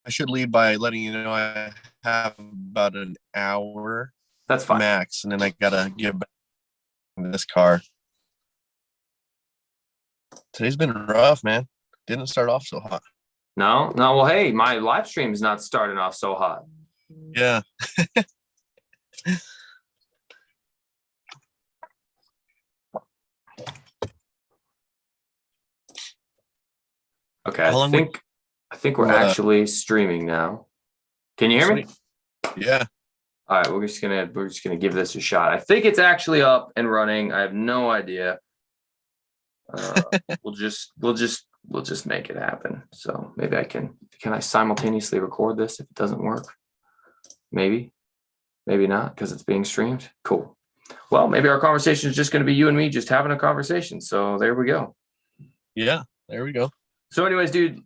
I should lead by letting you know I have about an hour That's fine. max, and then I gotta get back in this car. Today's been rough, man. Didn't start off so hot. No, no. Well, hey, my live stream is not starting off so hot. Yeah. Okay, How long I think we're actually streaming now. Can you hear me? Yeah. All right, we're just gonna give this a shot. I think it's actually up and running. I have no idea. We'll just make it happen. So maybe can I simultaneously record this if it doesn't work? Maybe not, because it's being streamed. Cool. Well, maybe our conversation is just going to be you and me just having a conversation. So there we go. Yeah, there we go. So anyways, dude,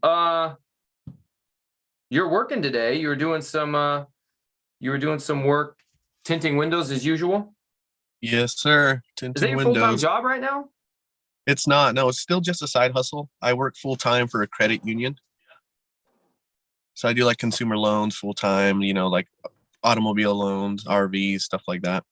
you're working today. You were doing some work tinting windows as usual. Yes, sir. Is that your full-time job right now? It's not. No, it's still just a side hustle. I work full-time for a credit union. So I do like consumer loans full-time, like automobile loans, RVs, stuff like that.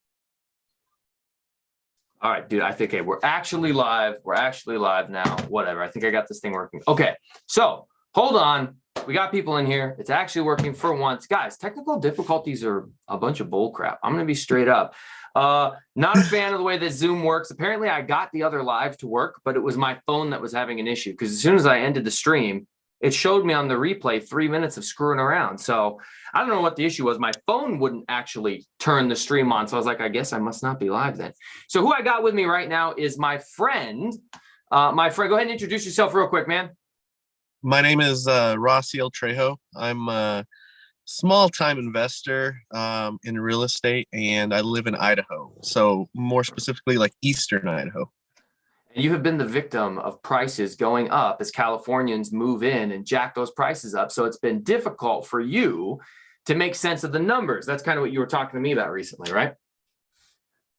All right, dude, I think, hey, we're actually live. We're actually live now. Whatever. I think I got this thing working. Okay, so hold on. We got people in here. It's actually working for once. Guys, technical difficulties are a bunch of bull crap. I'm going to be straight up. Not a fan of the way that Zoom works. Apparently, I got the other live to work, but it was my phone that was having an issue, because as soon as I ended the stream, it showed me on the replay 3 minutes of screwing around. So I don't know what the issue was. My phone wouldn't actually turn the stream on. So I was like, I guess I must not be live then. So who I got with me right now is my friend. Go ahead and introduce yourself real quick, man. My name is Rossiel Trejo. I'm a small-time investor in real estate, and I live in Idaho. So more specifically, like Eastern Idaho. And you have been the victim of prices going up as Californians move in and jack those prices up. So it's been difficult for you to make sense of the numbers. That's kind of what you were talking to me about recently, right?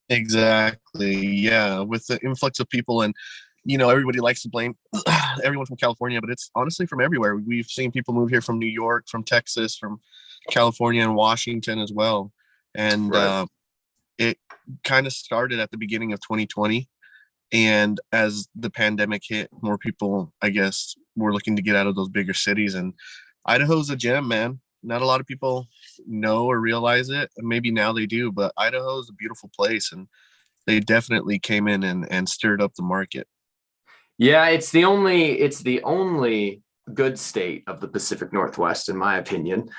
Exactly. Yeah. With the influx of people, and everybody likes to blame everyone from California, but it's honestly from everywhere. We've seen people move here from New York, from Texas, from California, and Washington as well. And right. It kind of started at the beginning of 2020. And as the pandemic hit, more people, I guess, were looking to get out of those bigger cities. And Idaho's a gem, man. Not a lot of people know or realize it. Maybe now they do, but Idaho is a beautiful place, and they definitely came in and stirred up the market. Yeah, it's the only good state of the Pacific Northwest, in my opinion.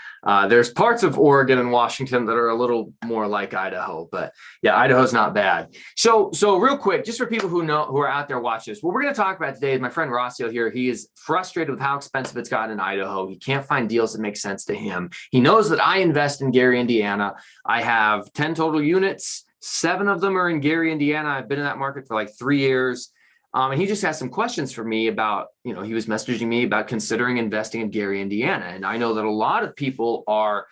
There's parts of Oregon and Washington that are a little more like Idaho, but yeah, Idaho's not bad. So real quick, just for people who are out there watching this, what we're going to talk about today is my friend Rossiel here. He is frustrated with how expensive it's gotten in Idaho. He can't find deals that make sense to him. He knows that I invest in Gary, Indiana. I have 10 total units. 7 of them are in Gary, Indiana. I've been in that market for like 3 years. And he just has some questions for me about, he was messaging me about considering investing in Gary, Indiana. And I know that a lot of people are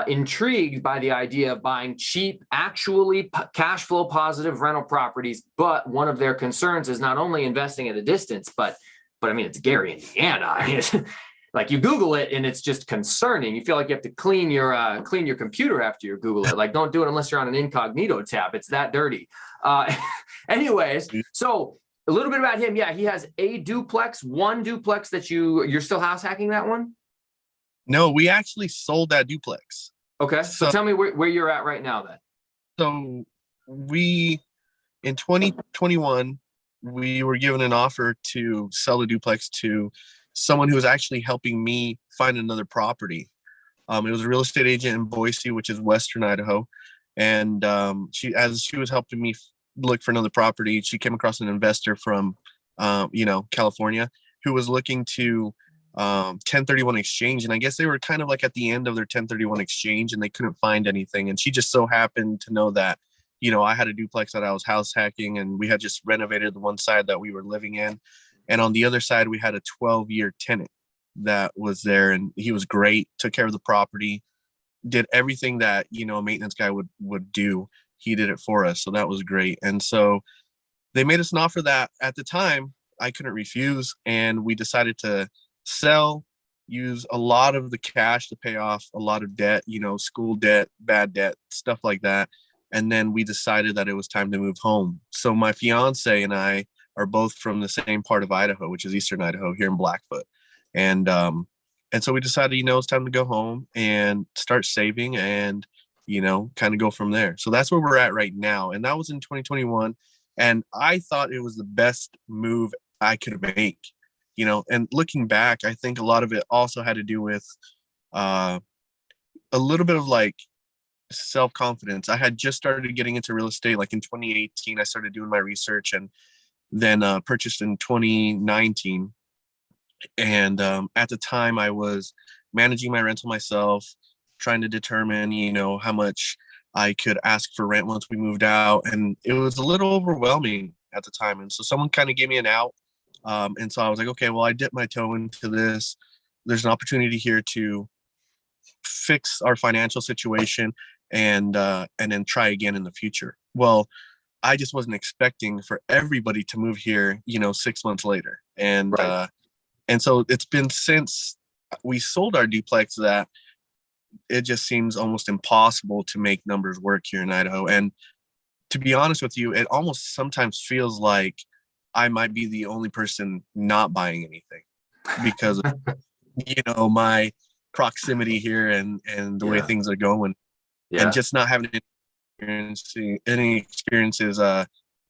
intrigued by the idea of buying cheap, actually cash flow positive rental properties. But one of their concerns is not only investing at a distance, but I mean, it's Gary, Indiana. I mean, like, you Google it and it's just concerning. You feel like you have to clean your computer after you Google it. Like, don't do it unless you're on an incognito tab. It's that dirty. Anyways, so a little bit about him. Yeah, he has one duplex that you're still house hacking that one? No, we actually sold that duplex. Okay, so tell me where you're at right now then. So in 2021, we were given an offer to sell the duplex to someone who was actually helping me find another property. It was a real estate agent in Boise, which is Western Idaho. And she was helping me look for another property, she came across an investor from, California, who was looking to 1031 exchange. And I guess they were kind of like at the end of their 1031 exchange, and they couldn't find anything. And she just so happened to know that, I had a duplex that I was house hacking, and we had just renovated the one side that we were living in. And on the other side, we had a 12-year tenant that was there, and he was great, took care of the property, did everything that, a maintenance guy would do. He did it for us. So that was great. And so they made us an offer that at the time I couldn't refuse. And we decided to sell, use a lot of the cash to pay off a lot of debt, school debt, bad debt, stuff like that. And then we decided that it was time to move home. So my fiance and I are both from the same part of Idaho, which is Eastern Idaho, here in Blackfoot. And so we decided, it's time to go home and start saving and, kind of go from there. So that's where we're at right now. And that was in 2021. And I thought it was the best move I could make, and looking back, I think a lot of it also had to do with a little bit of like self-confidence. I had just started getting into real estate. Like in 2018, I started doing my research and then purchased in 2019. And at the time I was managing my rental myself, trying to determine, how much I could ask for rent once we moved out. And it was a little overwhelming at the time. And so someone kind of gave me an out. And so I was like, okay, well, I dipped my toe into this. There's an opportunity here to fix our financial situation and then try again in the future. Well, I just wasn't expecting for everybody to move here, 6 months later. Right. And so it's been since we sold our duplex that it just seems almost impossible to make numbers work here in Idaho. And to be honest with you, it almost sometimes feels like I might be the only person not buying anything because of, my proximity here and the way things are going, and just not having any experiences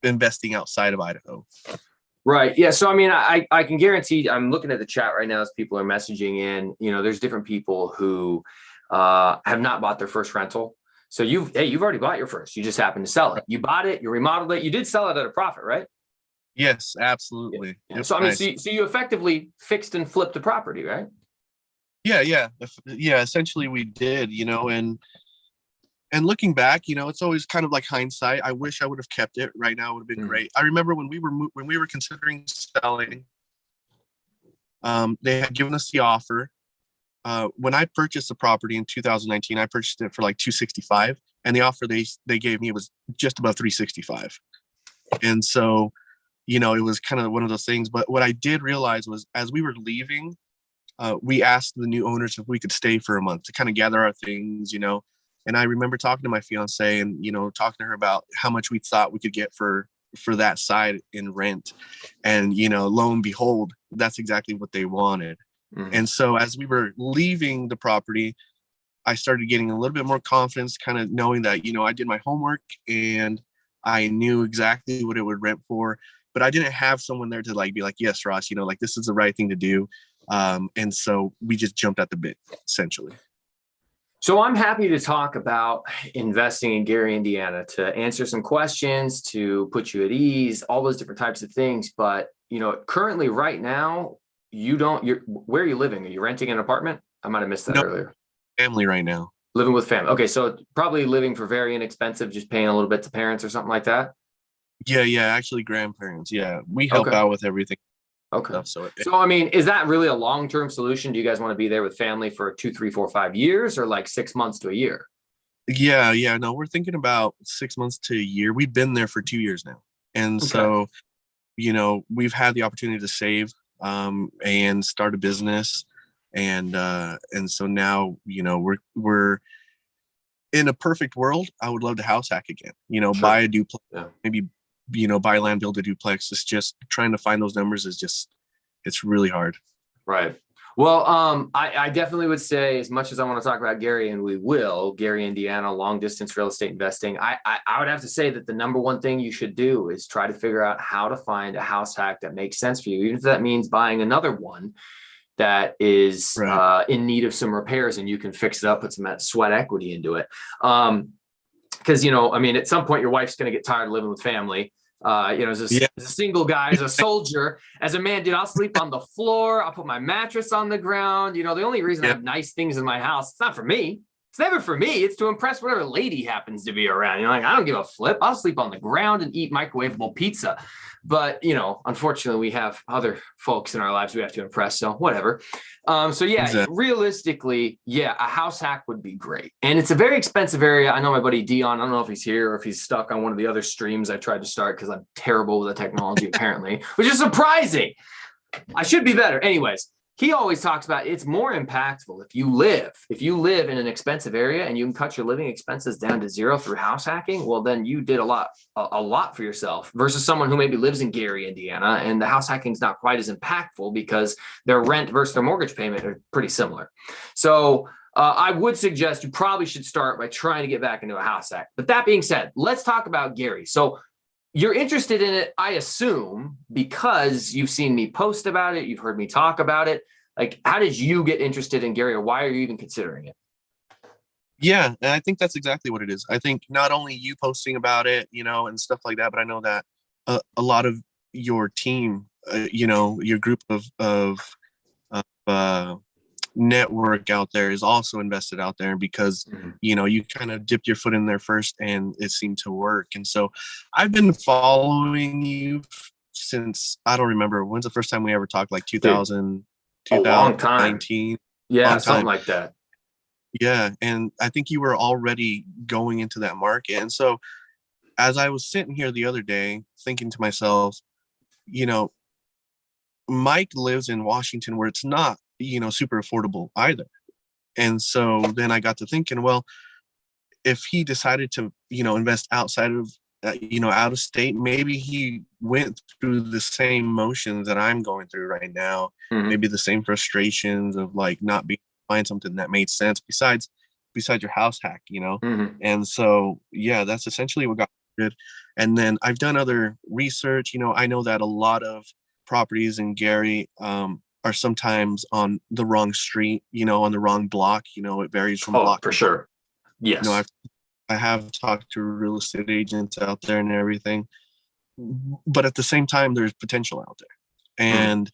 investing outside of Idaho. Right. Yeah. So, I mean, I can guarantee, I'm looking at the chat right now as people are messaging in, there's different people who have not bought their first rental. So you've already bought your first, you just happened to sell it. You bought it, you remodeled it, you did sell it at a profit, right? Yes, absolutely. Yeah. So, I mean, so you effectively fixed and flipped the property, right? Yeah. Essentially we did, and looking back, it's always kind of like hindsight. I wish I would have kept it. Right now, it would have been great. I remember when we were considering selling, they had given us the offer. When I purchased the property in 2019, I purchased it for like $265, and the offer they gave me was just above $365. And so, it was kind of one of those things. But what I did realize was, as we were leaving, we asked the new owners if we could stay for a month to kind of gather our things, And I remember talking to my fiance and, talking to her about how much we thought we could get for that side in rent. And, lo and behold, that's exactly what they wanted. Mm-hmm. And so as we were leaving the property, I started getting a little bit more confidence, kind of knowing that, I did my homework and I knew exactly what it would rent for, but I didn't have someone there to be like, yes, Ross, this is the right thing to do. And so we just jumped at the bit, essentially. So I'm happy to talk about investing in Gary, Indiana, to answer some questions, to put you at ease, all those different types of things. But, currently right now, where are you living? Are you renting an apartment? I might've missed that earlier. Family right now. Living with family. Okay. So probably living for very inexpensive, just paying a little bit to parents or something like that. Yeah. Actually grandparents. Yeah. We help out with everything. Okay. So, I mean, is that really a long-term solution? Do you guys want to be there with family for 2, 3, 4, 5 years, or like 6 months to a year? Yeah. No, we're thinking about 6 months to a year. We've been there for 2 years now. And so, we've had the opportunity to save and start a business. And so now, we're in a perfect world. I would love to house hack again, sure. Buy a duplex, maybe, buy land, build a duplex. It's just trying to find those numbers it's really hard. Right. Well, I definitely would say, as much as I want to talk about Gary, and we will, Gary, Indiana, long distance real estate investing, I would have to say that the number one thing you should do is try to figure out how to find a house hack that makes sense for you, even if that means buying another one that is in need of some repairs, and you can fix it up, put some sweat equity into it. Because, I mean, at some point your wife's going to get tired of living with family. As a single guy, as a soldier, as a man, dude, I'll sleep on the floor. I'll put my mattress on the ground. The only reason I have nice things in my house, it's not for me. It's never for me. It's to impress whatever lady happens to be around. I don't give a flip. I'll sleep on the ground and eat microwavable pizza. But, unfortunately, we have other folks in our lives we have to impress. So whatever. Exactly. Realistically, a house hack would be great. And it's a very expensive area. I know my buddy Dion, I don't know if he's here or if he's stuck on one of the other streams I tried to start because I'm terrible with the technology, apparently, which is surprising. I should be better. Anyways, he always talks about it's more impactful if you live in an expensive area and you can cut your living expenses down to zero through house hacking. Well, then you did a lot for yourself versus someone who maybe lives in Gary, Indiana, and the house hacking is not quite as impactful because their rent versus their mortgage payment are pretty similar. So I would suggest you probably should start by trying to get back into a house hack. But that being said, let's talk about Gary. So you're interested in it, I assume, because you've seen me post about it, you've heard me talk about it. Like, how did you get interested in Gary, or why are you even considering it? Yeah, and I think that's exactly what it is. I think not only you posting about it, and stuff like that, but I know that a lot of your team, your group of network out there is also invested out there because you kind of dipped your foot in there first and it seemed to work. And so I've been following you since, I don't remember when's the first time we ever talked, like 2000, A long time. 2019. Yeah, Long something time. like that. Yeah, and I think you were already going into that market. And so as I was sitting here the other day thinking to myself, you know Mike lives in Washington where it's not super affordable either. And so then I got to thinking, well, if he decided to, invest outside of, out of state, maybe he went through the same motions that I'm going through right now. Mhm. Maybe the same frustrations of like not being find something that made sense besides your house hack. Mhm. And so, yeah, that's essentially what got me good. And then I've done other research. I know that a lot of properties in Gary, are sometimes on the wrong street, on the wrong block. It varies from Oh, block for to block. sure. Yes. I have talked to real estate agents out there and everything, but at the same time, there's potential out there, Mhm.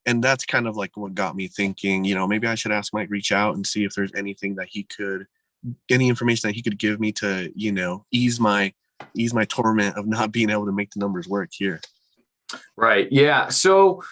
and that's kind of like what got me thinking. Maybe I should ask Mike, reach out and see if there's any information that he could give me to, ease my torment of not being able to make the numbers work here. Right. Yeah. So,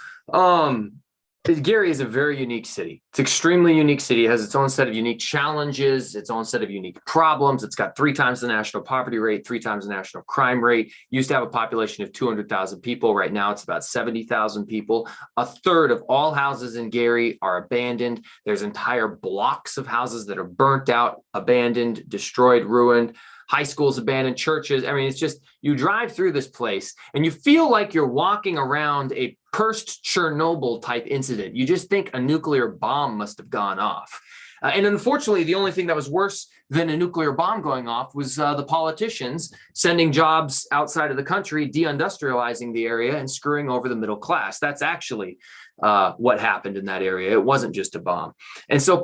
Gary is a very unique city. It's an extremely unique city. It has its own set of unique challenges, its own set of unique problems. It's got 3 times the national poverty rate, 3 times the national crime rate. Used to have a population of 200,000 people. Right now, it's about 70,000 people. A third of all houses in Gary are abandoned. There's entire blocks of houses that are burnt out, abandoned, destroyed, ruined. High schools abandoned, churches. I mean, it's just, you drive through this place and you feel like you're walking around a post-Chernobyl type incident. You just think a nuclear bomb must have gone off. And unfortunately, the only thing that was worse than a nuclear bomb going off was the politicians sending jobs outside of the country, deindustrializing the area and screwing over the middle class. That's actually what happened in that area. It wasn't just a bomb. And so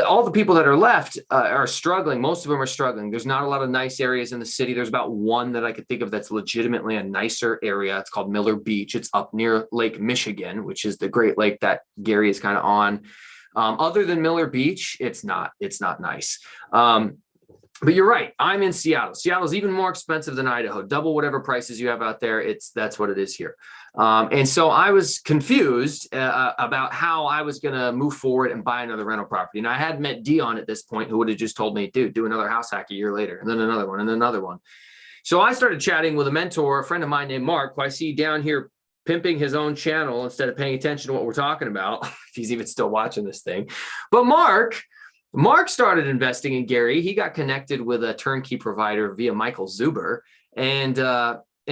all the people that are left are struggling. Most of them are struggling. There's not a lot of nice areas in the city. There's about one that I could think of that's legitimately a nicer area. It's called Miller Beach. It's up near Lake Michigan, which is the Great Lake that Gary is kind of on. Other than Miller Beach, it's not nice. But you're right. I'm in Seattle. Seattle's even more expensive than Idaho. Double whatever prices you have out there. That's what it is here. And so I was confused about how I was going to move forward and buy another rental property. And I had met Dion at this point, who would have just told me, dude, do another house hack a year later, and then another one, and another one. So I started chatting with a mentor, a friend of mine named Mark, who I see down here pimping his own channel instead of paying attention to what we're talking about, if he's even still watching this thing. But Mark started investing in Gary. He got connected with a turnkey provider via Michael Zuber. And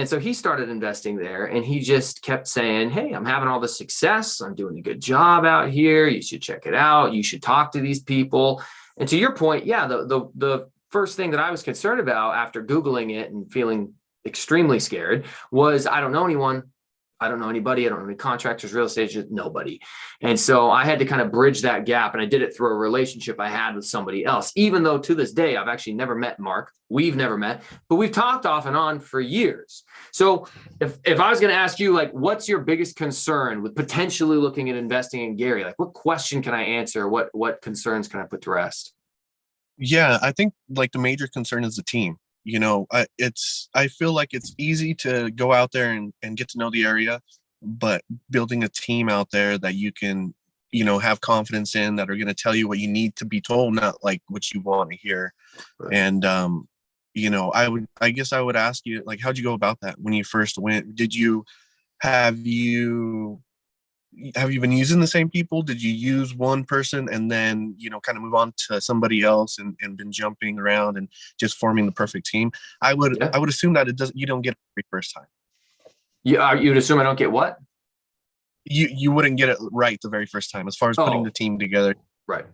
so he started investing there, and he just kept saying, hey, I'm having all this success. I'm doing a good job out here. You should check it out. You should talk to these people. And to your point, yeah, the first thing that I was concerned about after Googling it and feeling extremely scared was, I don't know anyone. I don't know anybody. I don't know any contractors, real estate agents, nobody. And so I had to kind of bridge that gap. And I did it through a relationship I had with somebody else, even though to this day, I've actually never met Mark. We've never met, but we've talked off and on for years. So if I was going to ask you, like, what's your biggest concern with potentially looking at investing in Gary? Like, what question can I answer? What concerns can I put to rest? Yeah, I think like the major concern is the team. I feel like it's easy to go out there and get to know the area, but building a team out there that you can, have confidence in, that are going to tell you what you need to be told, not like what you want to hear. Right. And, I guess I would ask you, like, how'd you go about that when you first went? Have you have you been using the same people? Did you use one person and then, kind of move on to somebody else and been jumping around and just forming the perfect team? I would Yeah. I would assume that you don't get it every first time. You'd assume I don't get what? You wouldn't get it right the very first time as far as putting the Oh, team together. right.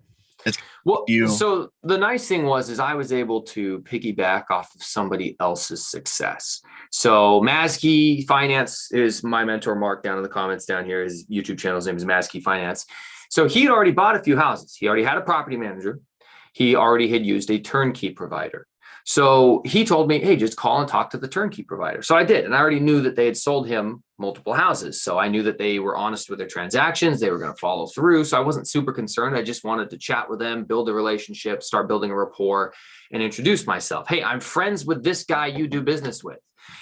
It's Well, you. so the nice thing is I was able to piggyback off of somebody else's success. So Maskey Finance is my mentor, Mark, down in the comments down here. His YouTube channel's name is Maskey Finance. So he had already bought a few houses. He already had a property manager. He already had used a turnkey provider. So he told me, hey, just call and talk to the turnkey provider. So I did. And I already knew that they had sold him multiple houses. So I knew that they were honest with their transactions. They were going to follow through. So I wasn't super concerned. I just wanted to chat with them, build a relationship, start building a rapport, and introduce myself. Hey, I'm friends with this guy you do business with.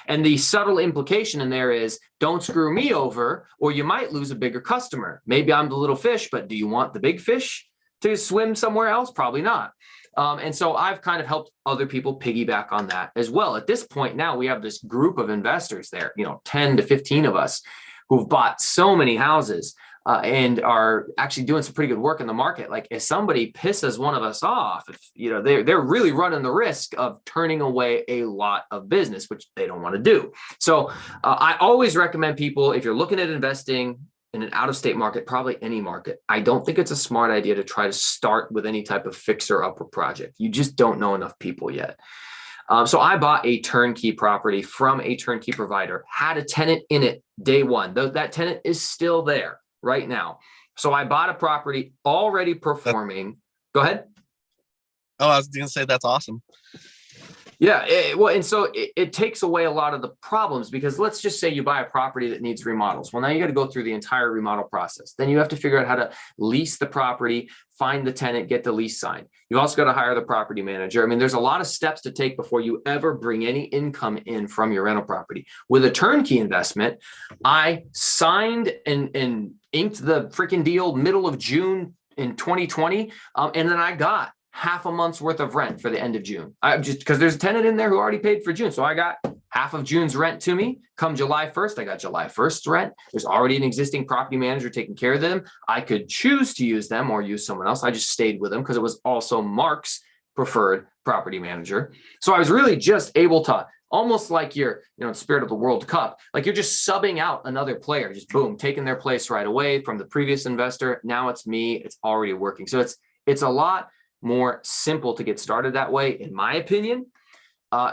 And the subtle implication in there is don't screw me over, or you might lose a bigger customer. Maybe I'm the little fish, but do you want the big fish to swim somewhere else? Probably not. And so I've kind of helped other people piggyback on that as well. At this point now, we have this group of investors there, 10 to 15 of us who've bought so many houses and are actually doing some pretty good work in the market. Like if somebody pisses one of us off, they're really running the risk of turning away a lot of business, which they don't want to do. So I always recommend people, if you're looking at investing in an out-of-state market, probably any market, I don't think it's a smart idea to try to start with any type of fixer-upper project. You just don't know enough people yet. So I bought a turnkey property from a turnkey provider, had a tenant in it day one. That tenant is still there right now. So I bought a property already performing. Go ahead. Oh, I was going to say that's awesome. Yeah, and so it takes away a lot of the problems, because let's just say you buy a property that needs remodels. Well, now you got to go through the entire remodel process. Then you have to figure out how to lease the property, find the tenant, get the lease signed. You've also got to hire the property manager. I mean, there's a lot of steps to take before you ever bring any income in from your rental property. With a turnkey investment, I signed and inked the freaking deal middle of June in 2020, and then I got half a month's worth of rent for the end of June. I just because there's a tenant in there who already paid for June. So I got half of June's rent to me. Come July 1st, I got July 1st's rent. There's already an existing property manager taking care of them. I could choose to use them or use someone else. I just stayed with them because it was also Mark's preferred property manager. So I was really just able to, almost like you're, in spirit of the World Cup, like you're just subbing out another player, just boom, taking their place right away from the previous investor. Now it's me. It's already working. So it's a lot more simple to get started that way, in my opinion,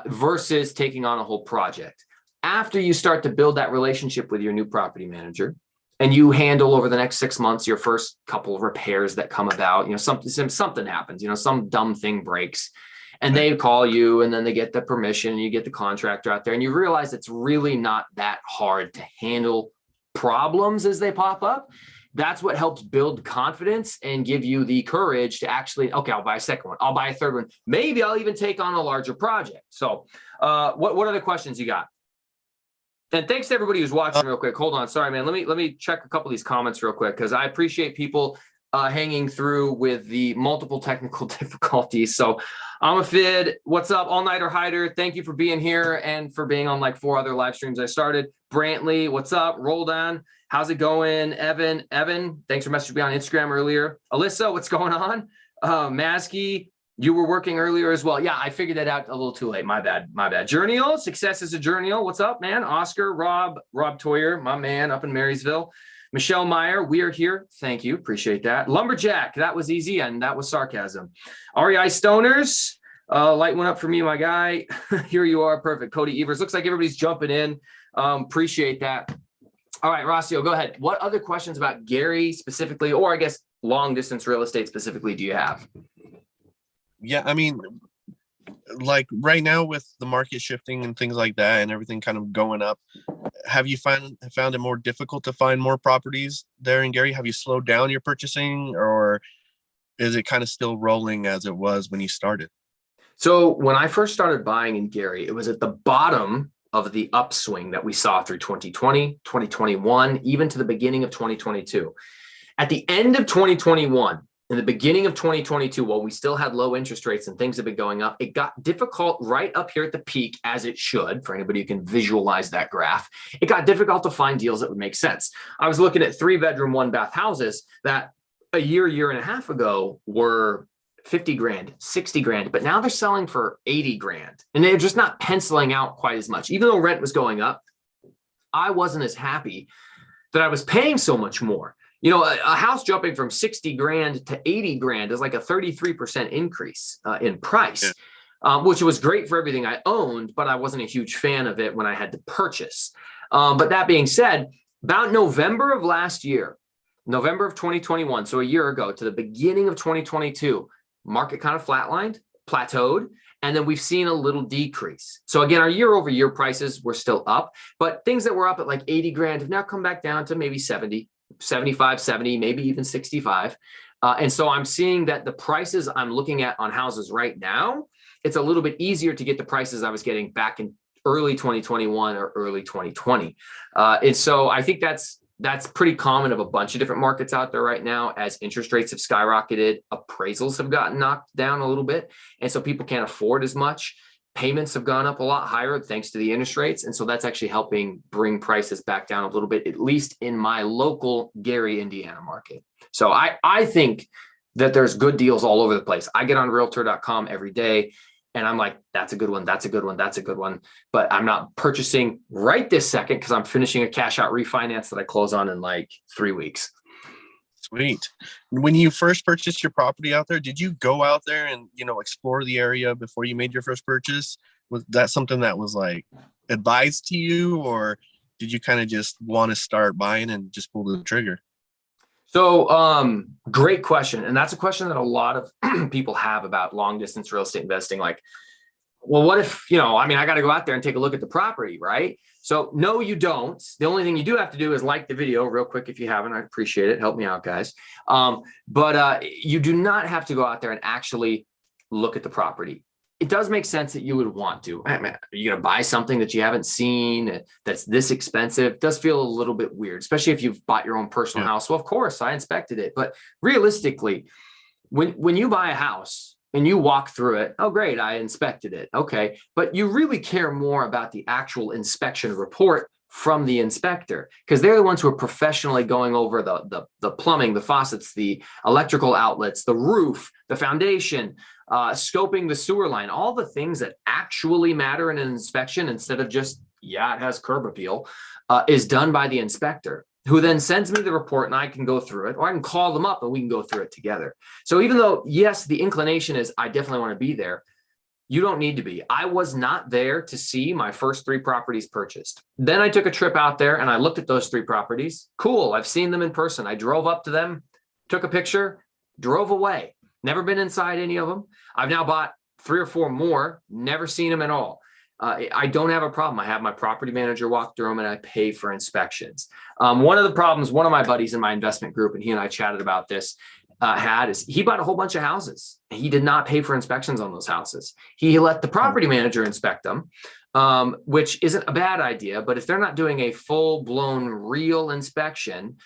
versus taking on a whole project. After you start to build that relationship with your new property manager, and you handle over the next 6 months your first couple of repairs that come about, something happens, some dumb thing breaks, and they call you, and then they get the permission, and you get the contractor out there, and you realize it's really not that hard to handle problems as they pop up. That's what helps build confidence and give you the courage to actually, okay, I'll buy a second one. I'll buy a third one. Maybe I'll even take on a larger project. So what other questions you got? And thanks to everybody who's watching real quick. Hold on. Sorry, man. Let me check a couple of these comments real quick, because I appreciate people hanging through with the multiple technical difficulties. So Amafid, what's up? All-Nighter Hider, thank you for being here and for being on like 4 other live streams I started. Brantley, what's up? Roldan, how's it going? Evan, thanks for messaging me on Instagram earlier. Alyssa, what's going on? Maskey, you were working earlier as well. Yeah, I figured that out a little too late. My bad. Journeal, success is a journeal. What's up, man? Oscar, Rob Toyer, my man up in Marysville. Michelle Meyer, we are here. Thank you. Appreciate that. Lumberjack, that was easy, and that was sarcasm. REI Stoners, light went up for me, my guy. Here you are. Perfect. Cody Evers. Looks like everybody's jumping in. Appreciate that. All right, Rossiel, go ahead. What other questions about Gary specifically, or I guess long distance real estate specifically, do you have? Yeah, I mean, like right now with the market shifting and things like that and everything kind of going up, have you found it more difficult to find more properties there in Gary? Have you slowed down your purchasing, or is it kind of still rolling as it was when you started? So when I first started buying in Gary, it was at the bottom of the upswing that we saw through 2020, 2021, even to the beginning of 2022. At the end of 2021, in the beginning of 2022, while we still had low interest rates and things have been going up, it got difficult right up here at the peak, as it should, for anybody who can visualize that graph. It got difficult to find deals that would make sense. I was looking at 3-bedroom, 1-bath houses that a year and a half ago were 50 grand, 60 grand, but now they're selling for 80 grand. And they're just not penciling out quite as much. Even though rent was going up, I wasn't as happy that I was paying so much more. You know, a house jumping from 60 grand to 80 grand is like a 33% increase in price, which was great for everything I owned, but I wasn't a huge fan of it when I had to purchase. But that being said, about November of last year, November of 2021, so a year ago, to the beginning of 2022, market kind of flatlined, plateaued, and then we've seen a little decrease. So again, our year-over-year prices were still up, but things that were up at like 80 grand have now come back down to maybe 70, 75, 70, maybe even 65. And so I'm seeing that the prices I'm looking at on houses right now, it's a little bit easier to get the prices I was getting back in early 2021 or early 2020. And so I think that's pretty common of a bunch of different markets out there right now. As interest rates have skyrocketed, appraisals have gotten knocked down a little bit. And so people can't afford as much. Payments have gone up a lot higher thanks to the interest rates. And so that's actually helping bring prices back down a little bit, at least in my local Gary, Indiana market. So I think that there's good deals all over the place. I get on realtor.com every day and I'm like, that's a good one. That's a good one. That's a good one. But I'm not purchasing right this second because I'm finishing a cash out refinance that I close on in like 3 weeks. Sweet. When you first purchased your property out there, did you go out there and, you know, explore the area before you made your first purchase? Was that something that was like advised to you, or did you kind of just want to start buying and just pull the trigger? So, great question. And that's a question that a lot of people have about long distance real estate investing. Like, well, what if, I got to go out there and take a look at the property, right? So no, you don't. The only thing you do have to do is like the video real quick. If you haven't, I'd appreciate it. Help me out, guys. But you do not have to go out there and actually look at the property. It does make sense that you would want to. Are you going to buy something that you haven't seen that's this expensive? It does feel a little bit weird, especially if you've bought your own personal house. Well, of course, I inspected it. But realistically, when you buy a house, and you walk through it, oh, great, I inspected it. Okay. But you really care more about the actual inspection report from the inspector, because they're the ones who are professionally going over the plumbing, the faucets, the electrical outlets, the roof, the foundation, scoping the sewer line, all the things that actually matter in an inspection instead of just, it has curb appeal, is done by the inspector, who then sends me the report and I can go through it, or I can call them up and we can go through it together. So even though, yes, the inclination is I definitely want to be there, you don't need to be. I was not there to see my first 3 properties purchased. Then I took a trip out there and I looked at those 3 properties. Cool. I've seen them in person. I drove up to them, took a picture, drove away. Never been inside any of them. I've now bought 3 or 4 more, never seen them at all. I don't have a problem. I have my property manager walk through them and I pay for inspections. One of the problems, one of my buddies in my investment group, and he and I chatted about this, is he bought a whole bunch of houses. He did not pay for inspections on those houses. He let the property manager inspect them, which isn't a bad idea. But if they're not doing a full-blown real inspection,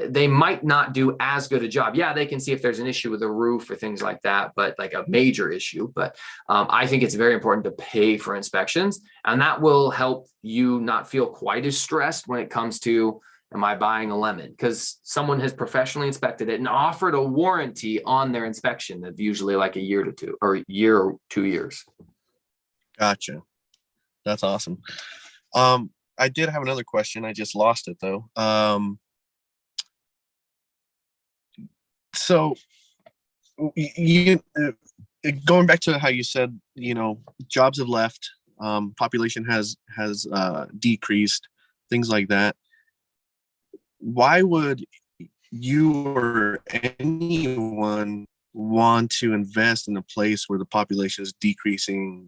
they might not do as good a job. Yeah, they can see if there's an issue with the roof or things like that, but like a major issue. But I think it's very important to pay for inspections, and that will help you not feel quite as stressed when it comes to, am I buying a lemon? Because someone has professionally inspected it and offered a warranty on their inspection of usually like a year or 2 years. Gotcha. That's awesome. I did have another question. I just lost it though. So you going back to how you said, jobs have left, population has decreased, things like that. Why would you or anyone want to invest in a place where the population is decreasing,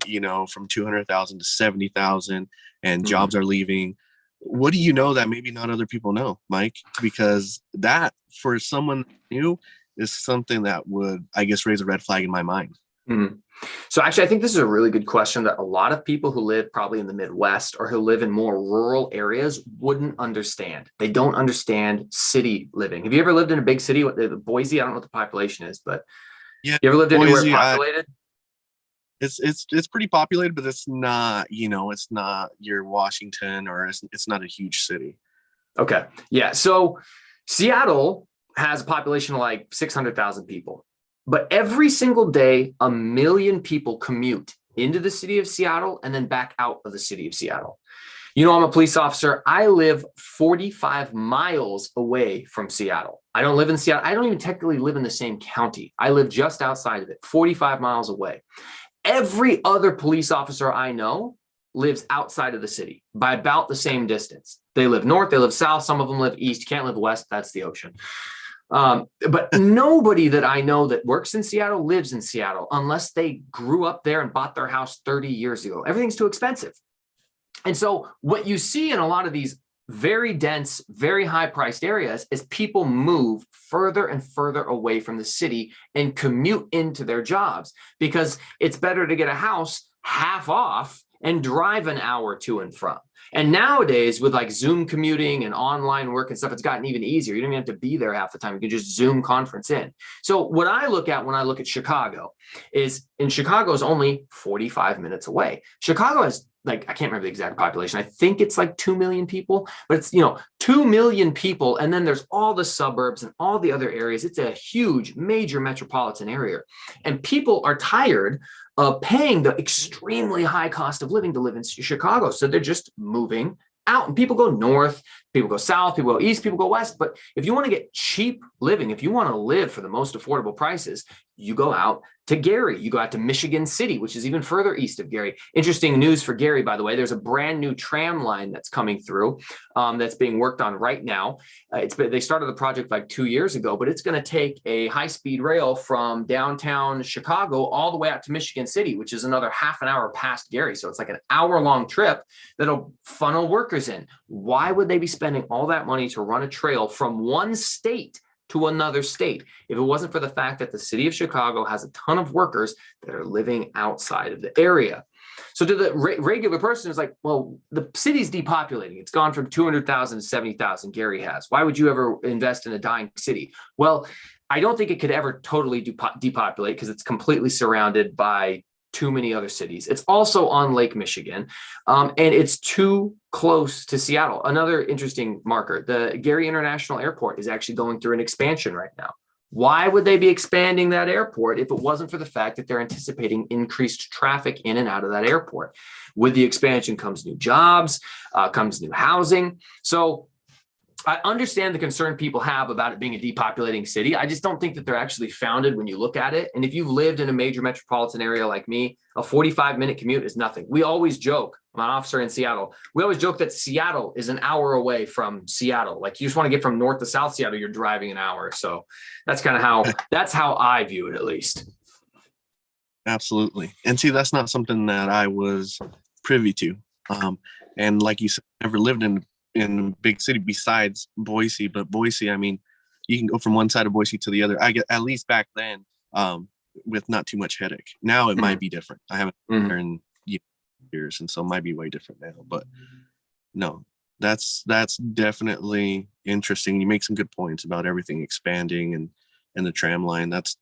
from 200,000 to 70,000 and jobs are leaving? What do you know that maybe not other people know, Mike? Because that, for someone new, is something that would, I guess, raise a red flag in my mind. Mhm. So actually, I think this is a really good question that a lot of people who live probably in the Midwest or who live in more rural areas wouldn't understand. They don't understand city living. Have you ever lived in a big city? Boise, I don't know what the population is, but Yeah, you ever lived anywhere Boise, populated? it's pretty populated, but it's not, it's not your Washington, or it's not a huge city. Okay. Yeah. So Seattle has a population of like 600,000 people, but every single day, 1 million people commute into the city of Seattle and then back out of the city of Seattle. I'm a police officer. I live 45 miles away from Seattle. I don't live in Seattle. I don't even technically live in the same county. I live just outside of it, 45 miles away. Every other police officer I know lives outside of the city by about the same distance. They live north, they live south, some of them live east. You can't live west, that's the ocean. But nobody that I know that works in Seattle lives in Seattle unless they grew up there and bought their house 30 years ago. Everything's too expensive. And so what you see in a lot of these very dense, very high priced areas is people move further and further away from the city and commute into their jobs because it's better to get a house half off and drive an hour to and from. And nowadays, with like Zoom commuting and online work and stuff, it's gotten even easier. You don't even have to be there half the time. You can just Zoom conference in. So what I look at when I look at Chicago is, in Chicago is only 45 minutes away. Chicago has, like, I can't remember the exact population. I think it's like 2 million people, but it's, 2 million people. And then there's all the suburbs and all the other areas. It's a huge, major metropolitan area. And people are tired of paying the extremely high cost of living to live in Chicago. So they're just moving out, and people go north, people go south, people go east, people go west. But if you want to get cheap living, if you want to live for the most affordable prices, you go out to Gary, you go out to Michigan City, which is even further east of Gary. Interesting news for Gary, by the way, there's a brand new tram line that's coming through that's being worked on right now. They started the project like 2 years ago, but it's going to take a high-speed rail from downtown Chicago all the way out to Michigan City, which is another half an hour past Gary. So it's like an hour-long trip that'll funnel workers in. Why would they be spending all that money to run a trail from one state to another state if it wasn't for the fact that the city of Chicago has a ton of workers that are living outside of the area? So to the regular person, it's like, well, the city's depopulating. It's gone from 200,000 to 70,000 Gary has. Why would you ever invest in a dying city? Well, I don't think it could ever totally depopulate because it's completely surrounded by too many other cities. It's also on Lake Michigan, and it's too close to Seattle. Another interesting marker, the Gary International Airport is actually going through an expansion right now. Why would they be expanding that airport if it wasn't for the fact that they're anticipating increased traffic in and out of that airport? With the expansion comes new jobs, comes new housing. So I understand the concern people have about it being a depopulating city. I just don't think that they're actually founded when you look at it. And if you've lived in a major metropolitan area like me, a 45-minute commute is nothing. We always joke, I'm an officer in Seattle, we always joke that Seattle is an hour away from Seattle. Like, you just want to get from north to south Seattle, you're driving an hour. So that's kind of that's how I view it, at least. Absolutely. And see, that's not something that I was privy to. And like you said, never lived in a big city besides Boise. But Boise, I mean, you can go from one side of Boise to the other. I get, at least back then, with not too much headache. Now it might be different. I haven't been there in years, and so it might be way different now. But no, that's definitely interesting. You make some good points about everything expanding and the tram line. That's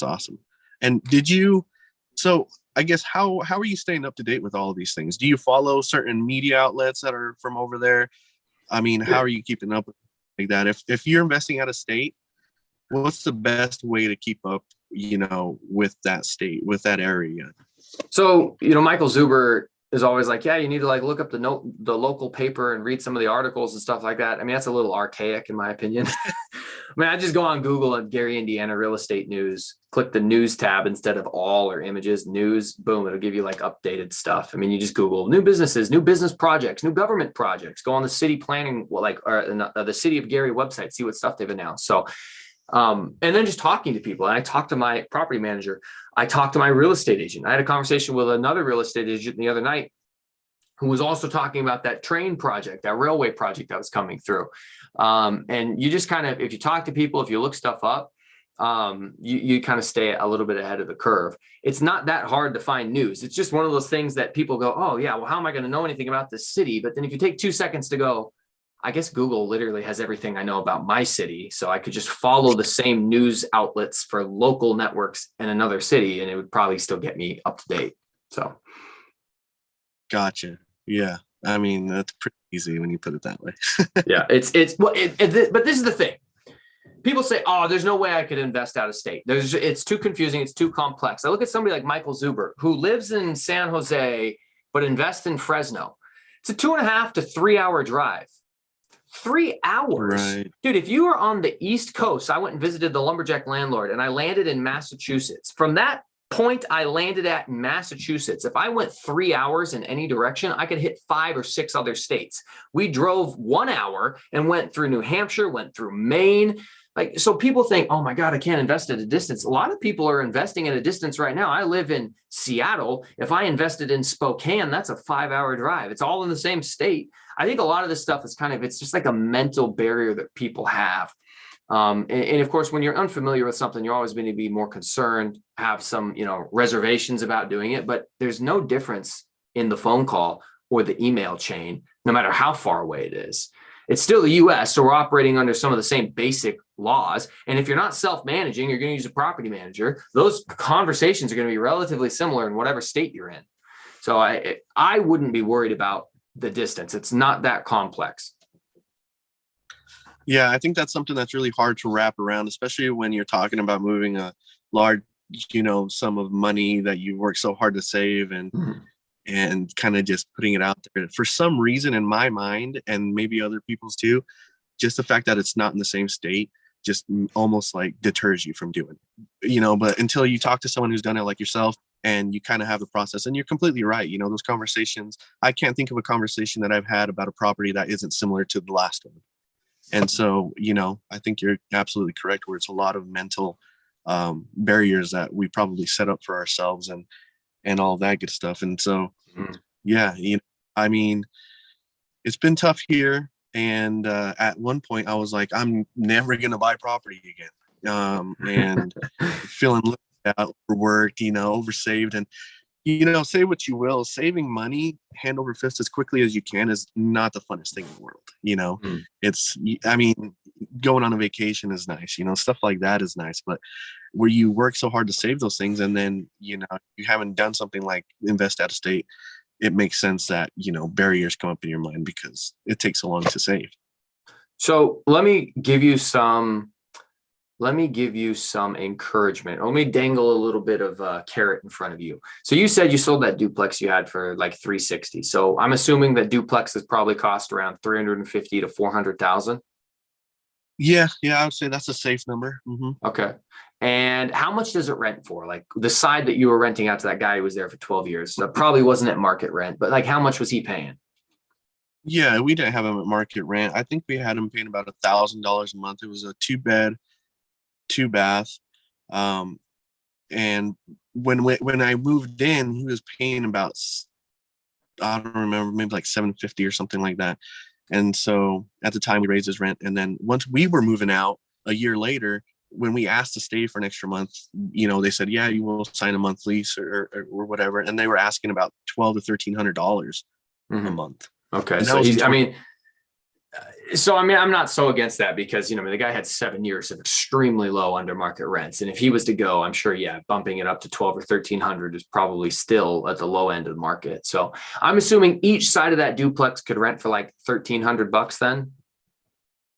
awesome. And did you? So I guess how are you staying up to date with all of these things? Do you follow certain media outlets that are from over there? I mean, how are you keeping up with like that? If you're investing out of state, what's the best way to keep up, with that state, with that area? So, Michael Zuber is always like, yeah, you need to like look up the local paper and read some of the articles and stuff like that. I mean, that's a little archaic in my opinion. I mean, I just go on Google and Gary, Indiana real estate news, click the news tab instead of all or images, news, boom, it'll give you like updated stuff. I mean, you just Google new businesses, new business projects, new government projects, go on the city planning, or the city of Gary website, see what stuff they've announced. So, and then just talking to people. And I talked to my property manager. I talked to my real estate agent. I had a conversation with another real estate agent the other night who was also talking about that train project, that railway project that was coming through. And you just kind of, if you talk to people, if you look stuff up, you kind of stay a little bit ahead of the curve. It's not that hard to find news. It's just one of those things that people go, oh yeah, well, how am I going to know anything about this city? But then if you take 2 seconds to go, I guess Google literally has everything I know about my city. So I could just follow the same news outlets for local networks in another city, and it would probably still get me up to date. So. Gotcha. Yeah. I mean, that's pretty easy when you put it that way. Yeah, but this is the thing. People say, oh, there's no way I could invest out of state. It's too confusing. It's too complex. I look at somebody like Michael Zuber, who lives in San Jose, but invests in Fresno. It's a 2.5 to 3 hour drive. 3 hours. Right. Dude, if you were on the East Coast, I went and visited the lumberjack landlord and I landed in Massachusetts. From that point I landed at in Massachusetts, if I went 3 hours in any direction, I could hit 5 or 6 other states. We drove 1 hour and went through New Hampshire, went through Maine. Like, so people think, oh my God, I can't invest at a distance. A lot of people are investing at a distance right now. I live in Seattle. If I invested in Spokane, that's a 5 hour drive. It's all in the same state. I think a lot of this stuff is it's just like a mental barrier that people have. And of course, when you're unfamiliar with something, you're always going to be more concerned, have some, reservations about doing it, but there's no difference in the phone call or the email chain, no matter how far away it is. It's still the US, so we're operating under some of the same basic laws. And if you're not self-managing, you're going to use a property manager. Those conversations are going to be relatively similar in whatever state you're in. So I wouldn't be worried about the distance. It's not that complex. Yeah, I think that's something that's really hard to wrap around, especially when you're talking about moving a large, sum of money that you worked so hard to save and kind of just putting it out there. For some reason in my mind, and maybe other people's too, just the fact that it's not in the same state just almost like deters you from doing it, but until you talk to someone who's done it like yourself and you kind of have the process, and you're completely right. Those conversations, I can't think of a conversation that I've had about a property that isn't similar to the last one. And so, I think you're absolutely correct, where it's a lot of mental barriers that we probably set up for ourselves and all that good stuff. And so, yeah, I mean, it's been tough here. And at one point I was like, I'm never going to buy property again. And feeling overworked, oversaved. And, say what you will, saving money hand over fist as quickly as you can is not the funnest thing in the world. It's, going on a vacation is nice, stuff like that is nice, but where you work so hard to save those things and then, you haven't done something like invest out of state, it makes sense that, barriers come up in your mind because it takes so long to save. So let me give you some encouragement. Let me dangle a little bit of a carrot in front of you. So you said you sold that duplex you had for like $360. So I'm assuming that duplexes probably cost around $350,000 to $400,000. Yeah, I would say that's a safe number. Okay. And how much does it rent for? Like the side that you were renting out to that guy who was there for 12 years, that probably wasn't at market rent, but like how much was he paying? Yeah, we didn't have him at market rent. I think we had him paying about $1,000 a month. It was a 2-bed, 2-bath. And when I moved in, he was paying about, I don't remember, maybe like $750 or something like that. And so at the time we raised his rent. And then once we were moving out a year later, when we asked to stay for an extra month, they said, yeah, you will sign a month lease or whatever. And they were asking about $1,200 to $1,300 a month. Okay. So I'm not so against that because, the guy had 7 years of extremely low under market rents. And if he was to go, I'm sure, bumping it up to 12 or 1,300 is probably still at the low end of the market. So I'm assuming each side of that duplex could rent for like $1,300 then.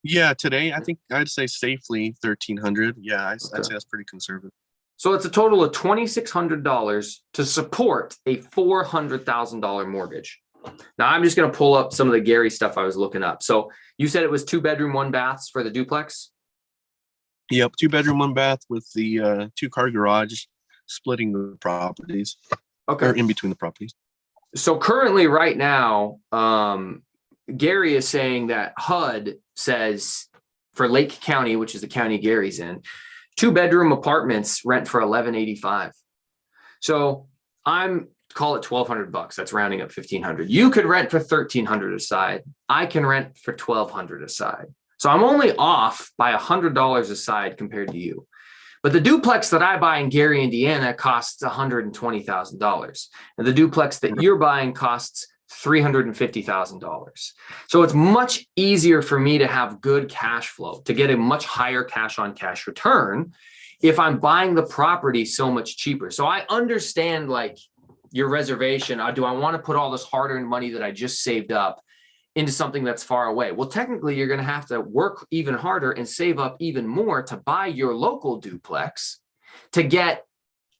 Yeah. Today, I think I'd say safely 1,300. Yeah. I'd say that's pretty conservative. So it's a total of $2,600 to support a $400,000 mortgage. Now I'm just going to pull up some of the Gary stuff I was looking up. So you said it was 2-bedroom, 1-baths for the duplex? Yep. 2-bedroom, 1-bath with the 2-car garage splitting the properties. Okay. Or in between the properties. So currently right now, Gary is saying that HUD says for Lake County, which is the county Gary's in, 2-bedroom apartments rent for $1,185. So call it $1,200. That's rounding up $1,500. You could rent for $1,300 a side. I can rent for $1,200 a side. So I'm only off by $100 a side compared to you. But the duplex that I buy in Gary, Indiana costs $120,000. And the duplex that you're buying costs $350,000. So it's much easier for me to have good cash flow, to get a much higher cash on cash return if I'm buying the property so much cheaper. So I understand like your reservation. Do I want to put all this hard-earned money that I just saved up into something that's far away? Well, technically, you're going to have to work even harder and save up even more to buy your local duplex to get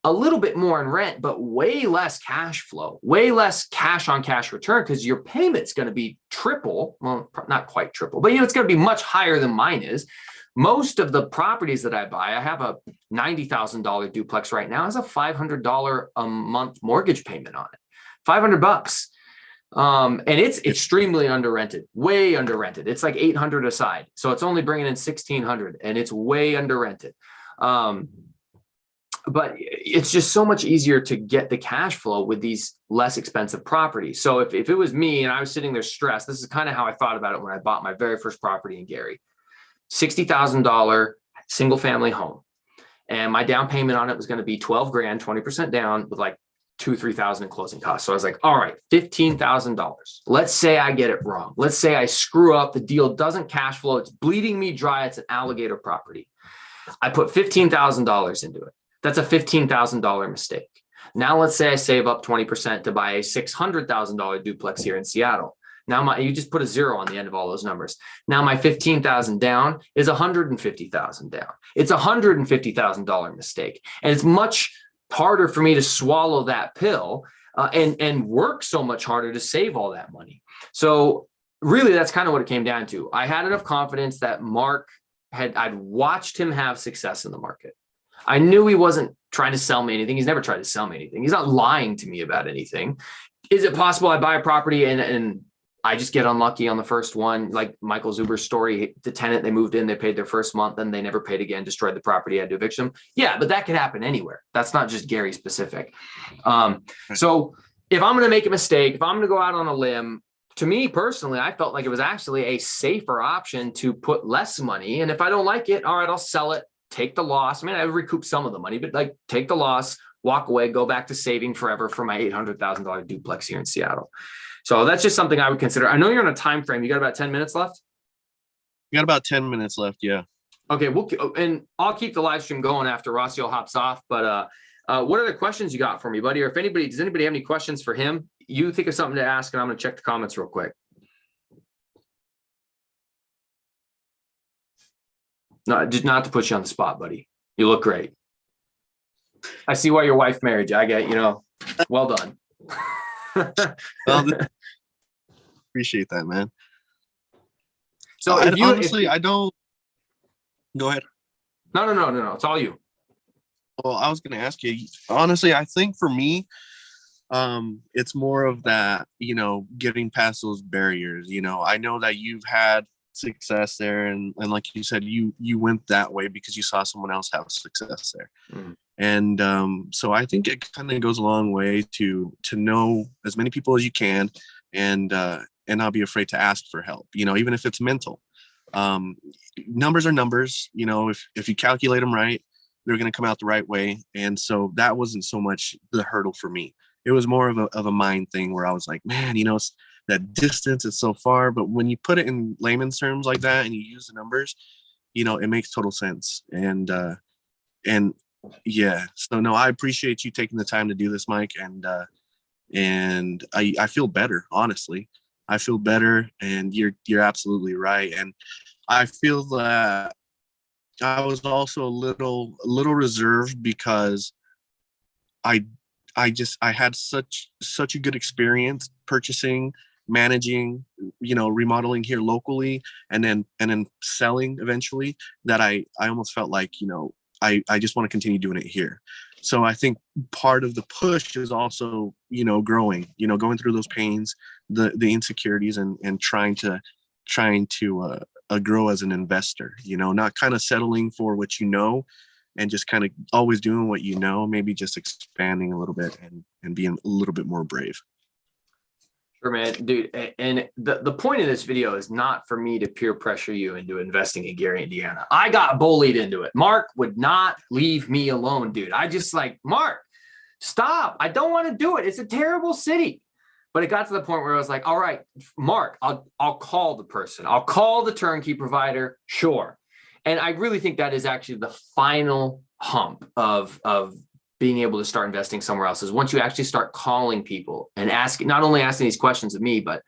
a little bit more in rent, but way less cash flow, way less cash on cash return, because your payment's going to be triple. Well, not quite triple, but it's going to be much higher than mine is. Most of the properties that I buy, I have a $90,000 duplex right now, has a $500 a month mortgage payment on it, $500. And it's extremely under rented, way under rented. It's like 800 aside. So it's only bringing in 1,600 and it's way under rented. But it's just so much easier to get the cash flow with these less expensive properties. So if it was me and I was sitting there stressed, this is kind of how I thought about it when I bought my very first property in Gary, $60,000 single family home. And my down payment on it was going to be 12 grand, 20% down with like 2,000-3,000 in closing costs. So I was like, all right, $15,000. Let's say I get it wrong. Let's say I screw up. The deal doesn't cash flow. It's bleeding me dry. It's an alligator property. I put $15,000 into it. That's a $15,000 mistake. Now let's say I save up 20% to buy a $600,000 duplex here in Seattle. Now you just put a zero on the end of all those numbers. Now my 15,000 down is 150,000 down. It's a $150,000 mistake. And it's much harder for me to swallow that pill and work so much harder to save all that money. So really, that's kind of what it came down to. I had enough confidence that I'd watched him have success in the market. I knew he wasn't trying to sell me anything. He's never tried to sell me anything. He's not lying to me about anything. Is it possible I buy a property and I just get unlucky on the first one? Like Michael Zuber's story, the tenant, they moved in, they paid their first month, then they never paid again, destroyed the property, had to evict them. Yeah, but that could happen anywhere. That's not just Gary specific. So if I'm going to make a mistake, if I'm going to go out on a limb, to me personally, I felt like it was actually a safer option to put less money. And if I don't like it, all right, I'll sell it, take the loss. I mean, I recoup some of the money, but like take the loss, walk away, go back to saving forever for my $800,000 duplex here in Seattle. So that's just something I would consider. I know you're on a time frame. You got about 10 minutes left? You got about 10 minutes left. Yeah. Okay. And I'll keep the live stream going after Rossiel hops off. But what other questions you got for me, buddy? Or does anybody have any questions for him? You think of something to ask, and I'm going to check the comments real quick. No, just not to put you on the spot, buddy. You look great. I see why your wife married you. I get, well done. Well, appreciate that, man. So I don't. Go ahead. No. It's all you. Well, I was going to ask you, honestly, I think for me, it's more of that, getting past those barriers. I know that you've had success there, and like you said, you went that way because you saw someone else have success there. And so I think it kind of goes a long way to know as many people as you can, and not be afraid to ask for help, even if it's mental. Numbers are numbers. If you calculate them right, they're going to come out the right way. And so that wasn't so much the hurdle for me. It was more of a mind thing where I was like, man, that distance is so far. But when you put it in layman's terms like that and you use the numbers, it makes total sense. And yeah, so no, I appreciate you taking the time to do this, Mike. And I feel better, honestly. I feel better, and you're absolutely right. And I feel that I was also a little reserved because I had such a good experience purchasing, managing, remodeling here locally, and then selling eventually, that I almost felt like, I just want to continue doing it here. So I think part of the push is also, growing, going through those pains, the insecurities, and trying to grow as an investor, not kind of settling for what and just kind of always doing what maybe just expanding a little bit and being a little bit more brave. Sure, man, dude. And the point of this video is not for me to peer pressure you into investing in Gary, Indiana. I got bullied into it. Mark would not leave me alone, dude. I just like, Mark, stop. I don't want to do it. It's a terrible city. But it got to the point where I was like, all right, Mark, I'll call the person. I'll call the turnkey provider. Sure. And I really think that is actually the final hump of being able to start investing somewhere else, is once you actually start calling people and not only asking these questions of me, but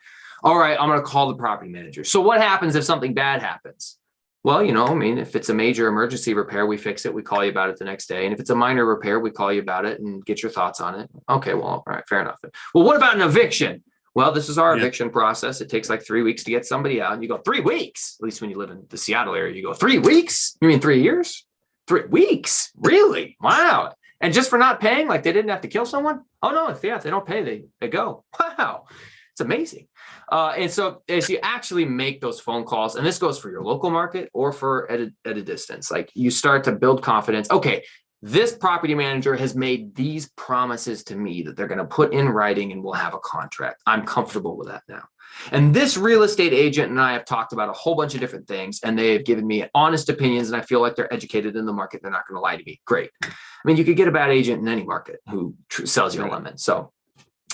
all right, I'm going to call the property manager. So what happens if something bad happens? Well, I mean, if it's a major emergency repair, we fix it. We call you about it the next day. And if it's a minor repair, we call you about it and get your thoughts on it. Okay, well, all right, fair enough. Well, what about an eviction? Well, this is our eviction process. It takes like 3 weeks to get somebody out. And you go, 3 weeks? At least when you live in the Seattle area, you go, 3 weeks? You mean 3 years? 3 weeks? Really? Wow. And just for not paying, like they didn't have to kill someone? Oh, no, if they don't pay, they go. Wow. It's amazing. And so as you actually make those phone calls, and this goes for your local market or for at a distance, like you start to build confidence. Okay, this property manager has made these promises to me that they're going to put in writing and we'll have a contract. I'm comfortable with that now. And this real estate agent and I have talked about a whole bunch of different things, and they have given me honest opinions, and I feel like they're educated in the market. They're not going to lie to me. Great. I mean, you could get a bad agent in any market who sells you a lemon. So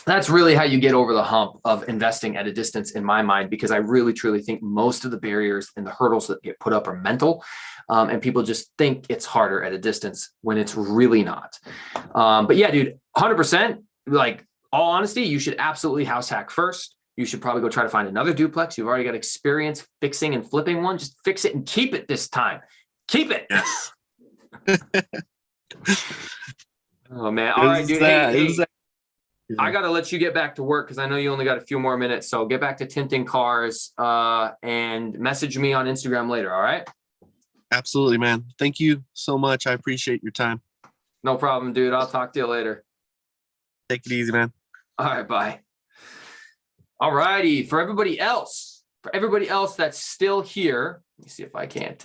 that's really how you get over the hump of investing at a distance, in my mind, because I really, truly think most of the barriers and the hurdles that get put up are mental. And people just think it's harder at a distance when it's really not. But yeah, dude, 100%, like all honesty, you should absolutely house hack first. You should probably go try to find another duplex. You've already got experience fixing and flipping one. Just fix it and keep it this time. Keep it. Yes. Oh, man. All right, dude. Hey, I got to let you get back to work because I know you only got a few more minutes. So get back to tinting cars and message me on Instagram later. All right. Absolutely, man. Thank you so much. I appreciate your time. No problem, dude. I'll talk to you later. Take it easy, man. All right. Bye. All righty. For everybody else that's still here, let me see if I can't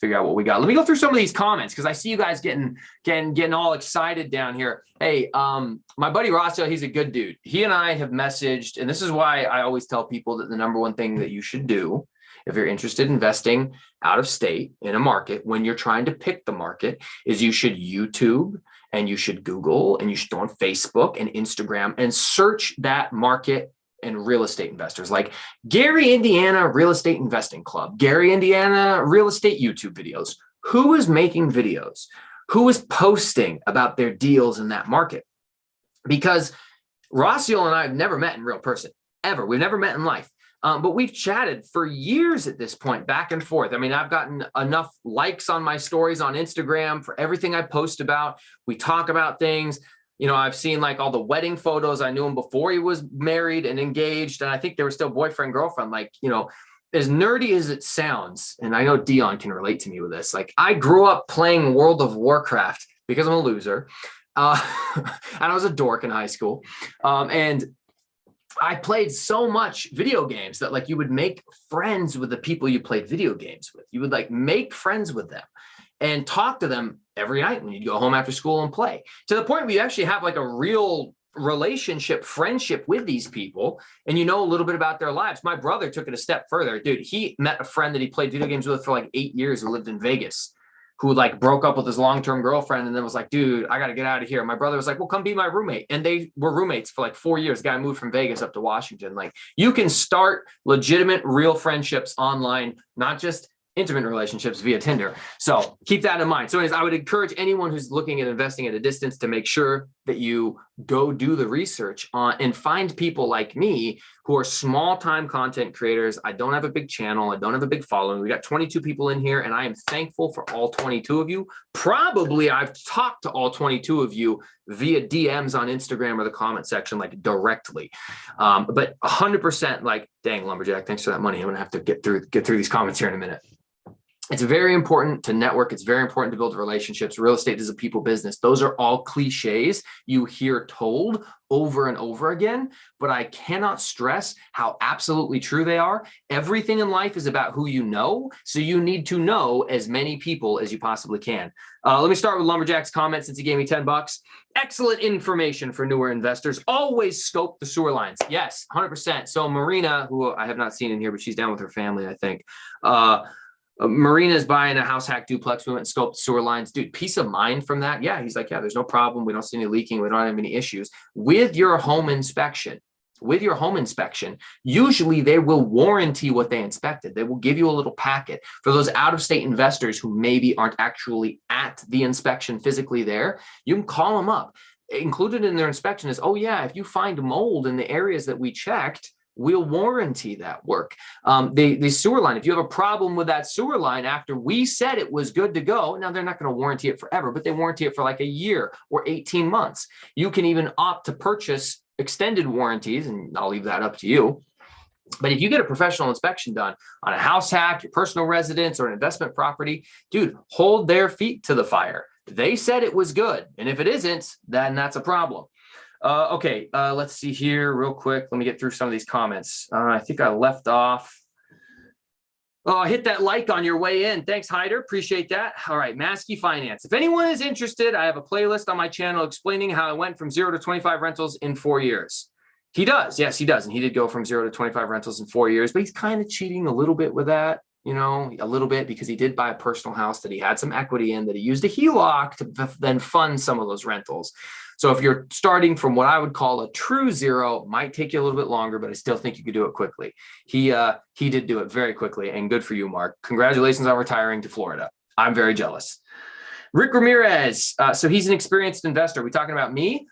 figure out what we got. Let me go through some of these comments because I see you guys getting all excited down here. Hey, my buddy Rossiel, he's a good dude. He and I have messaged, and this is why I always tell people that the number one thing that you should do if you're interested in investing out of state in a market, when you're trying to pick the market, is you should YouTube and you should Google and you should go on Facebook and Instagram and search that market and real estate investors, like Gary, Indiana Real Estate Investing Club, Gary, Indiana Real Estate YouTube videos. Who is making videos? Who is posting about their deals in that market? Because Rossiel and I have never met in real person, ever. We've never met in life. But we've chatted for years at this point, back and forth. I mean, I've gotten enough likes on my stories on Instagram for everything I post about. We talk about things. I've seen like all the wedding photos. I knew him before he was married and engaged. And I think they were still boyfriend, girlfriend. Like, as nerdy as it sounds, and I know Dion can relate to me with this. Like, I grew up playing World of Warcraft because I'm a loser. And I was a dork in high school. And I played so much video games that like you would make friends with the people you played video games with. You would like make friends with them and talk to them every night when you'd go home after school and play, to the point where you actually have like a real relationship, friendship with these people, and you know a little bit about their lives. My brother took it a step further. Dude, he met a friend that he played video games with for like 8 years who lived in Vegas, who like broke up with his long-term girlfriend and then was like, dude, I got to get out of here. My brother was like, well, come be my roommate. And they were roommates for like 4 years. The guy moved from Vegas up to Washington. Like, you can start legitimate, real friendships online, not just intimate relationships via Tinder. So keep that in mind. So anyways, I would encourage anyone who's looking at investing at a distance to make sure that you go do the research on and find people like me who are small time content creators. I don't have a big channel. I don't have a big following. We got 22 people in here, and I am thankful for all 22 of you. Probably I've talked to all 22 of you via DMs on Instagram or the comment section, like directly. But 100% like, dang, Lumberjack, thanks for that money. I'm going to have to get through these comments here in a minute. It's very important to network. It's very important to build relationships. Real estate is a people business. Those are all cliches you hear told over and over again, but I cannot stress how absolutely true they are. Everything in life is about who you know, so you need to know as many people as you possibly can. Let me start with Lumberjack's comment since he gave me $10. Excellent information for newer investors. Always scope the sewer lines. Yes, 100%. So Marina, who I have not seen in here, but she's down with her family, I think. Marina's buying a house hack duplex. We went and scoped the sewer lines. Dude, peace of mind from that. Yeah, he's like, yeah, there's no problem. We don't see any leaking. We don't have any issues. With your home inspection, usually they will warranty what they inspected. They will give you a little packet. For those out-of-state investors who maybe aren't actually at the inspection physically there, you can call them up. Included in their inspection is, oh yeah, if you find mold in the areas that we checked, we'll warranty that work. The sewer line, if you have a problem with that sewer line after we said it was good to go, now they're not going to warranty it forever, but they warranty it for like a year or 18 months. You can even opt to purchase extended warranties, and I'll leave that up to you. But if you get a professional inspection done on a house hack, your personal residence, or an investment property, dude, hold their feet to the fire. They said it was good. And if it isn't, then that's a problem. Okay, let's see here real quick. Let me get through some of these comments. I think I left off. Oh, hit that like on your way in. Thanks, Hyder. Appreciate that. All right, Maskey Finance. If anyone is interested, I have a playlist on my channel explaining how I went from 0 to 25 rentals in 4 years. He does. Yes, he does. And he did go from 0 to 25 rentals in 4 years, but he's kind of cheating a little bit with that. You know, a little bit, because he did buy a personal house that he had some equity in, that he used a HELOC to then fund some of those rentals. So if you're starting from what I would call a true zero, might take you a little bit longer, but I still think you could do it quickly. He did do it very quickly, and good for you, Mark. Congratulations on retiring to Florida. I'm very jealous. Rick Ramirez. So he's an experienced investor. Are we talking about me?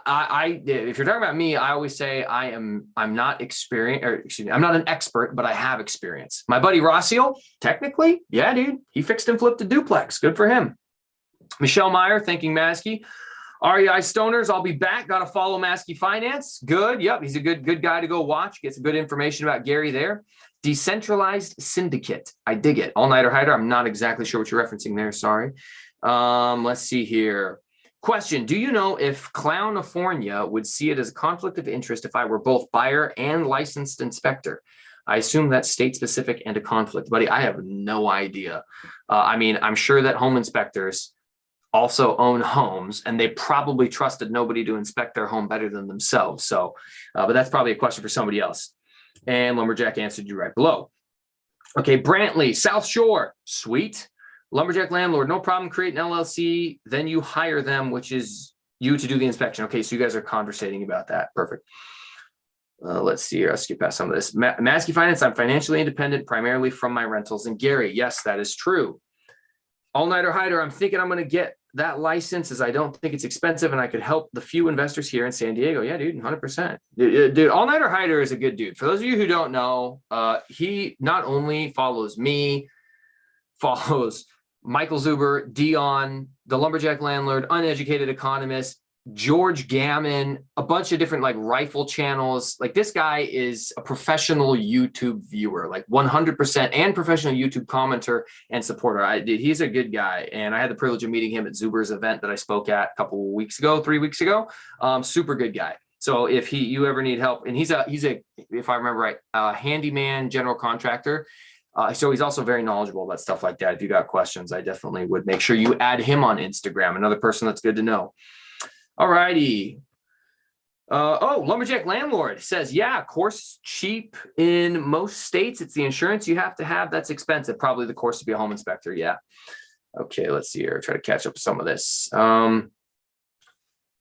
If you're talking about me, I always say I'm not experienced, or excuse me, I'm not an expert, but I have experience. My buddy Rossiel, technically, yeah, dude, he fixed and flipped a duplex. Good for him. Michelle Meyer, thanking Maskey. REI Stoners, I'll be back. Got to follow Maskey Finance. Good. Yep, he's a good guy to go watch. Get some good information about Gary there. Decentralized Syndicate. I dig it. All-nighter hider. I'm not exactly sure what you're referencing there. Sorry. Let's see here. Question, do you know if Clownifornia would see it as a conflict of interest if I were both buyer and licensed inspector? I assume that's state specific and a conflict. Buddy, I have no idea. I mean, I'm sure that home inspectors also own homes, and they probably trusted nobody to inspect their home better than themselves. So, but that's probably a question for somebody else. And Lumberjack answered you right below. Okay, Brantley, South Shore, sweet. Lumberjack landlord, no problem, create an LLC, then you hire them, which is you to do the inspection. Okay, so you guys are conversating about that. Perfect. Let's see here. I'll skip past some of this. Maskey Finance, I'm financially independent, primarily from my rentals. And Gary, yes, that is true. All-nighter hider, I'm thinking I'm going to get that license, as I don't think it's expensive, and I could help the few investors here in San Diego. Yeah, dude, 100%. Dude, All-nighter hider is a good dude. For those of you who don't know, he not only follows me, follows Michael Zuber, Dion, the Lumberjack Landlord, Uneducated Economist, George Gammon, a bunch of different like rifle channels. Like, this guy is a professional YouTube viewer, like 100%, and professional YouTube commenter and supporter. He's a good guy. And I had the privilege of meeting him at Zuber's event that I spoke at a couple of weeks ago, 3 weeks ago. Super good guy. So if you ever need help, and he's a, if I remember right, handyman, general contractor. So he's also very knowledgeable about stuff like that. If you got questions, I definitely would make sure you add him on Instagram. Another person that's good to know. All righty. Lumberjack Landlord says, yeah, course cheap in most states. It's the insurance you have to have. That's expensive. Probably the course to be a home inspector. Yeah. Okay, let's see here. Try to catch up with some of this.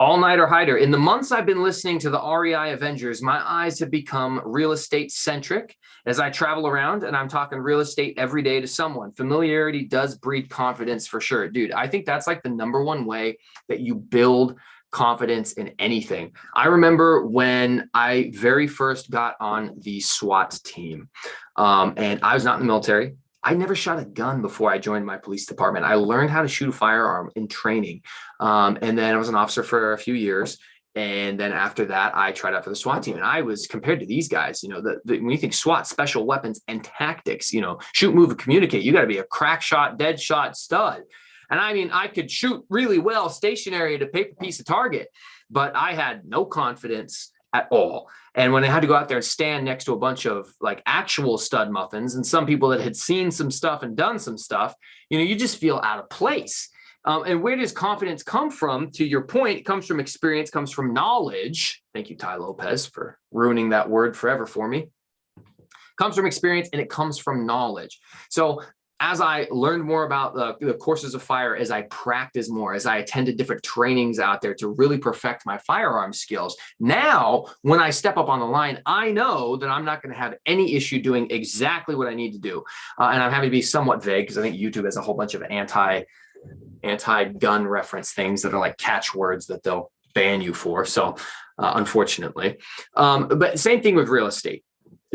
All-nighter hider. In the months I've been listening to the REI Avengers, my eyes have become real estate centric as I travel around, and I'm talking real estate every day to someone. Familiarity does breed confidence for sure. Dude, I think that's like the number one way that you build confidence in anything. I remember when I very first got on the SWAT team, and I was not in the military. I never shot a gun before I joined my police department. I learned how to shoot a firearm in training. And then I was an officer for a few years. And then after that, I tried out for the SWAT team, and I was compared to these guys, you know, when you think SWAT, special weapons and tactics, you know, shoot, move, and communicate, you got to be a crack shot, dead shot stud. And I mean, I could shoot really well stationary at a paper piece of target, but I had no confidence at all. And when I had to go out there and stand next to a bunch of like actual stud muffins and some people that had seen some stuff and done some stuff, you know, you just feel out of place. And where does confidence come from? To your point, it comes from experience, comes from knowledge. Thank you, Ty Lopez, for ruining that word forever for me. Comes from experience, and it comes from knowledge. So as I learned more about the courses of fire, as I practiced more, as I attended different trainings out there to really perfect my firearm skills, now when I step up on the line, I know that I'm not going to have any issue doing exactly what I need to do. And I'm having to be somewhat vague because I think YouTube has a whole bunch of anti-gun reference things that are like catchwords that they'll ban you for. So unfortunately, but same thing with real estate.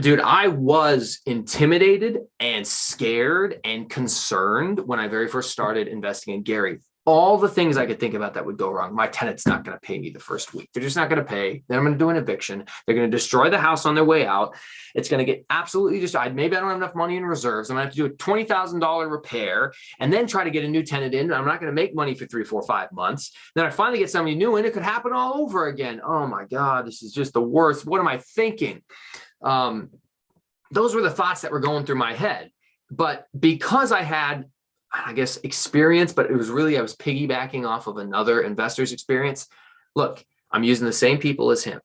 Dude, I was intimidated and scared and concerned when I very first started investing in Gary. All the things I could think about that would go wrong. My tenant's not going to pay me the first week. They're just not going to pay. Then I'm going to do an eviction. They're going to destroy the house on their way out. It's going to get absolutely destroyed. Maybe I don't have enough money in reserves. I'm going to have to do a $20,000 repair and then try to get a new tenant in. I'm not going to make money for 3, 4, 5 months. Then I finally get somebody new and it could happen all over again. Oh my God, this is just the worst. What am I thinking? Those were the thoughts that were going through my head. But because I had, I guess, experience, but it was really, I was piggybacking off of another investor's experience. Look, I'm using the same people as him.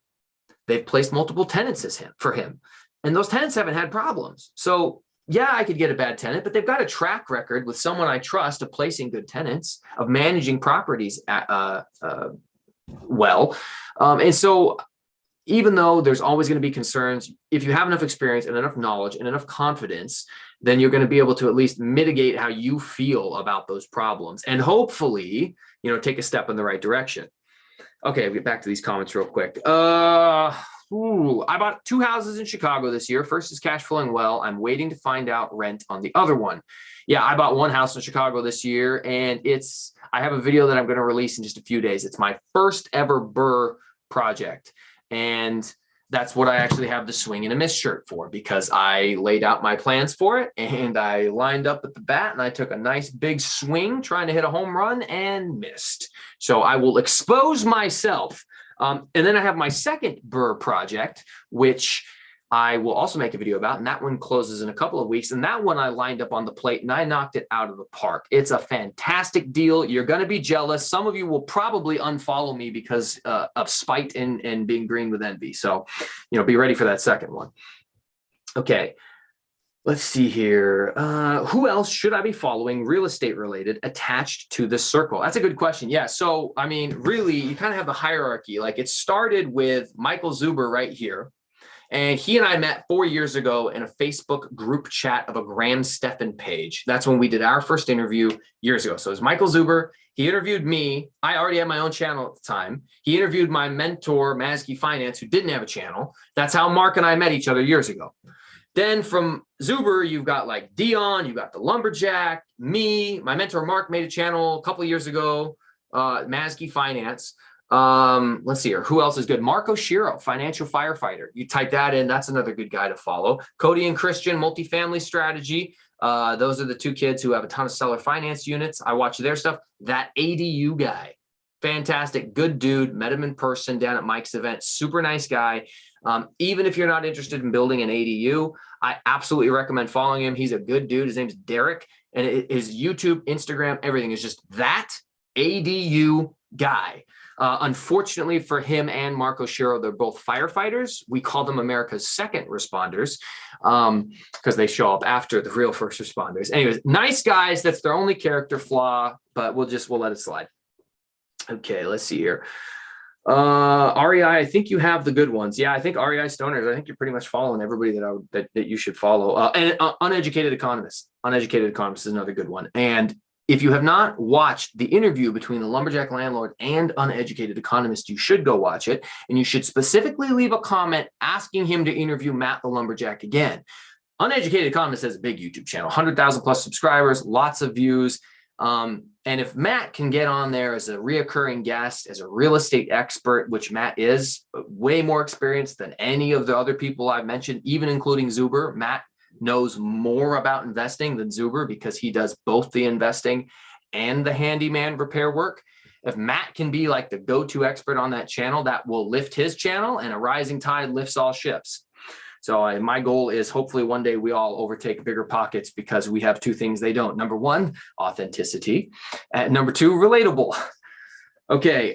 They've placed multiple tenants for him. And those tenants haven't had problems. So yeah, I could get a bad tenant, but they've got a track record with someone I trust of placing good tenants, of managing properties well. And so even though there's always going to be concerns, if you have enough experience and enough knowledge and enough confidence, then you're going to be able to at least mitigate how you feel about those problems and hopefully, you know, take a step in the right direction. Okay, I'll get back to these comments real quick. I bought 2 houses in Chicago this year. First is cash flowing well. I'm waiting to find out rent on the other one. Yeah, I bought 1 house in Chicago this year, and I have a video that I'm going to release in just a few days. It's my first ever BRRRR project. And that's what I actually have the swing and a miss shirt for, because I laid out my plans for it and I lined up at the bat and I took a nice big swing trying to hit a home run and missed. So I will expose myself. And then I have my second BRRRR project, which I will also make a video about, and that one closes in a couple of weeks. And that one I lined up on the plate and I knocked it out of the park. It's a fantastic deal. You're going to be jealous. Some of you will probably unfollow me because of spite and being green with envy. So, you know, be ready for that second one. Okay. Let's see here. Who else should I be following real estate related attached to this circle? That's a good question. Yeah. So, I mean, really, you kind of have the hierarchy. Like it started with Michael Zuber right here. And he and I met 4 years ago in a Facebook group chat of a Graham Stephan page. That's when we did our first interview years ago. So it was Michael Zuber. He interviewed me. I already had my own channel at the time. He interviewed my mentor, Mazgi Finance, who didn't have a channel. That's how Mark and I met each other years ago. Then from Zuber, you've got like Dion, you've got the Lumberjack, me, my mentor, Mark, made a channel a couple of years ago, Mazgi Finance. Let's see here. Who else is good? Marco Shiro, financial firefighter. You type that in. That's another good guy to follow. Cody and Christian, multifamily strategy. Those are the 2 kids who have a ton of seller finance units. I watch their stuff. That ADU guy, fantastic, good dude. Met him in person down at Mike's event. Super nice guy. Even if you're not interested in building an ADU, I absolutely recommend following him. He's a good dude. His name's Derek, and his YouTube, Instagram, everything is just that ADU guy. Unfortunately for him and Marco Shiro, they're both firefighters. We call them America's second responders because they show up after the real first responders. Anyways, nice guys. That's their only character flaw, but we'll let it slide. Okay, let's see here. REI, I think you have the good ones. Yeah, I think REI Stoners, I think you're pretty much following everybody that you should follow. And Uneducated Economists. Uneducated Economists is another good one. And if you have not watched the interview between the Lumberjack landlord and Uneducated Economist, you should go watch it. And you should specifically leave a comment asking him to interview Matt the Lumberjack again. Uneducated Economist has a big YouTube channel, 100,000 plus subscribers, lots of views. And if Matt can get on there as a reoccurring guest, as a real estate expert, which Matt is, way more experienced than any of the other people I've mentioned, even including Zuber. Matt knows more about investing than Zuber because he does both the investing and the handyman repair work. If Matt can be like the go-to expert on that channel, that will lift his channel, and a rising tide lifts all ships. So my goal is hopefully one day we all overtake Bigger Pockets because we have two things they don't. Number one, authenticity. And number two, relatable. Okay,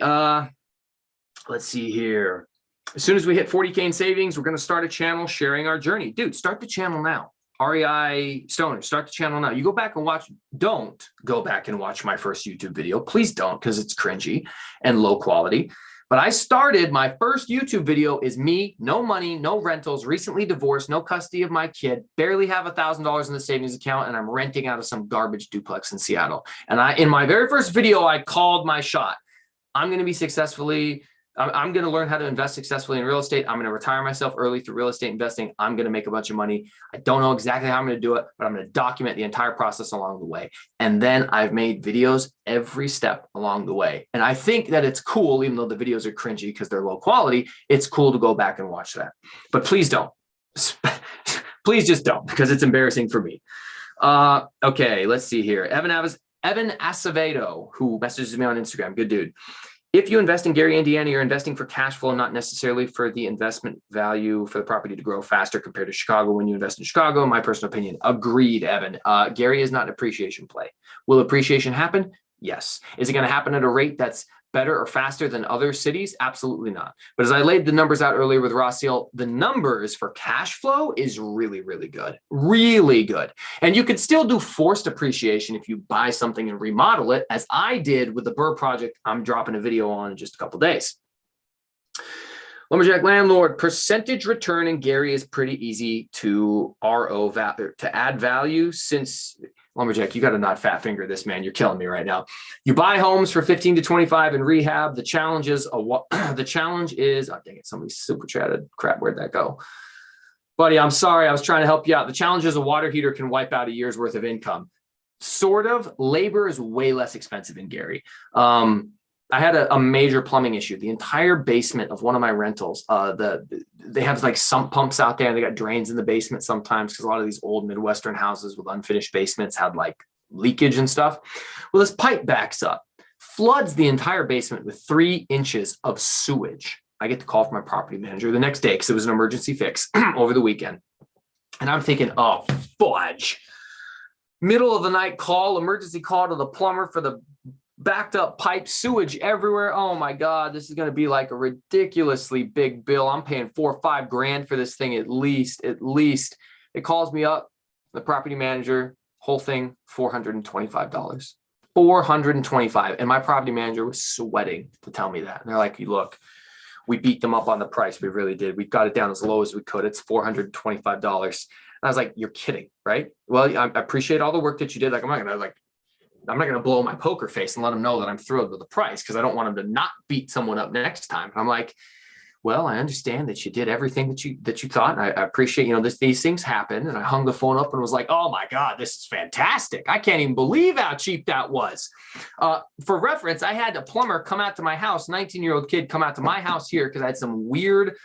let's see here. As soon as we hit 40K in savings, we're going to start a channel sharing our journey. Dude, start the channel now. REI Stoner, start the channel now. You go back and watch. Don't go back and watch my first YouTube video. Please don't, because it's cringy and low quality. But I started, my first YouTube video is me, no money, no rentals, recently divorced, no custody of my kid, barely have $1,000 in the savings account, and I'm renting out of some garbage duplex in Seattle. And in my very first video, I called my shot. I'm going to learn how to invest successfully in real estate. I'm going to retire myself early through real estate investing. I'm going to make a bunch of money. I don't know exactly how I'm going to do it, but I'm going to document the entire process along the way. And then I've made videos every step along the way. And I think that it's cool, even though the videos are cringy because they're low quality, it's cool to go back and watch that. But please don't. Please just don't, because it's embarrassing for me. Okay, let's see here. Evan Acevedo, who messages me on Instagram. Good dude. If you invest in Gary, Indiana, you're investing for cash flow, not necessarily for the investment value for the property to grow faster compared to Chicago. When you invest in Chicago, in my personal opinion, agreed, Evan. Gary is not an appreciation play. Will appreciation happen? Yes. Is it going to happen at a rate that's better or faster than other cities? Absolutely not. But as I laid the numbers out earlier with Rossiel, the numbers for cash flow is really, really good. Really good. And you could still do forced appreciation if you buy something and remodel it, as I did with the Burr project I'm dropping a video on in just a couple of days. Lumberjack Landlord, percentage return in Gary is pretty easy to to add value. Since Lumberjack, you got to not fat finger this, man. You're killing me right now. You buy homes for 15 to 25 in rehab. The challenge is, oh, dang it, somebody super chatted. Crap, where'd that go? Buddy, I'm sorry. I was trying to help you out. The challenge is a water heater can wipe out a year's worth of income. Sort of. Labor is way less expensive in Gary. I had a major plumbing issue. The entire basement of one of my rentals, they have like sump pumps out there, and they got drains in the basement sometimes because a lot of these old Midwestern houses with unfinished basements had like leakage and stuff. Well, this pipe backs up, floods the entire basement with 3 inches of sewage. I get the call from my property manager the next day because it was an emergency fix over the weekend. And I'm thinking, oh, fudge. Middle of the night call, emergency call to the plumber for the backed up pipe, sewage everywhere. Oh my God, this is going to be like a ridiculously big bill. I'm paying $4 or $5 grand for this thing at least. It calls me up, the property manager, whole thing, $425. $425. And my property manager was sweating to tell me that. And they're like, look, we beat them up on the price. We really did. We got it down as low as we could. It's $425. And I was like, you're kidding, right? Well, I appreciate all the work that you did. Like, I'm not going to blow my poker face and let them know that I'm thrilled with the price because I don't want them to not beat someone up next time. I'm like, well, I understand that you did everything that you thought. And I appreciate, these things happen. And I hung the phone up and was like, oh my God, this is fantastic. I can't even believe how cheap that was. For reference, I had a plumber come out to my house, 19-year-old kid come out to my house here because I had some weird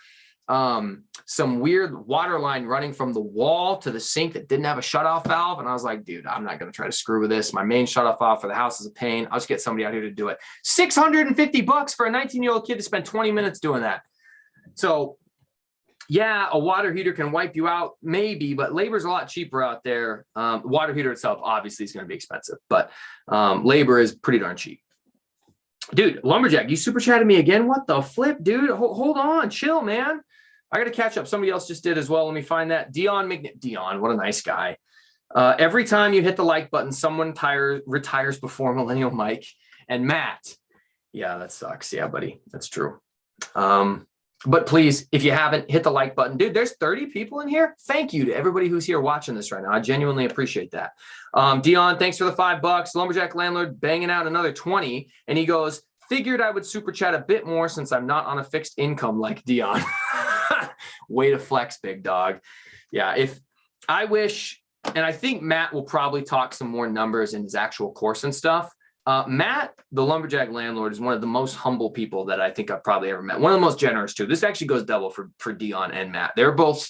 water line running from the wall to the sink that didn't have a shutoff valve. And I was like, dude, I'm not going to try to screw with this. My main shutoff valve for the house is a pain. I'll just get somebody out here to do it. $650 for a 19-year-old kid to spend 20 minutes doing that. So yeah, a water heater can wipe you out, maybe, but labor's a lot cheaper out there. Water heater itself obviously is going to be expensive, but labor is pretty darn cheap. Dude, Lumberjack, you super chatted me again. What the flip, dude? Hold on, chill, man. I got to catch up. Somebody else just did as well. Let me find that. Dion, what a nice guy. Every time you hit the like button, someone retires before Millennial Mike and Matt. Yeah, that sucks. Yeah, buddy, that's true. But please, if you haven't, hit the like button. Dude, there's 30 people in here. Thank you to everybody who's here watching this right now. I genuinely appreciate that. Dion, thanks for the $5. Lumberjack Landlord banging out another 20. And he goes, figured I would super chat a bit more since I'm not on a fixed income like Dion. Way to flex, big dog. Yeah, if I wish and I think Matt will probably talk some more numbers in his actual course and stuff. Matt, the lumberjack landlord, is one of the most humble people that I think I've probably ever met. One of the most generous too. This actually goes double for Dion and Matt. They're both,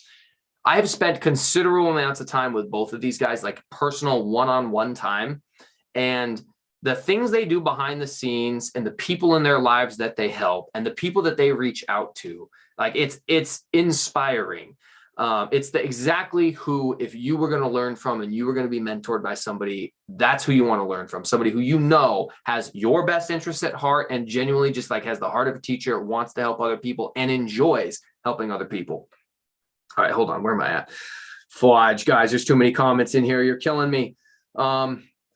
I have spent considerable amounts of time with both of these guys, like personal one-on-one time. And the things they do behind the scenes and the people in their lives that they help and the people that they reach out to, like it's inspiring. It's exactly who, if you were going to learn from and you were going to be mentored by somebody, that's who you want to learn from. Somebody who you know has your best interests at heart and genuinely just like has the heart of a teacher, wants to help other people and enjoys helping other people. All right, hold on. Where am I at? Fudge, guys, there's too many comments in here. You're killing me.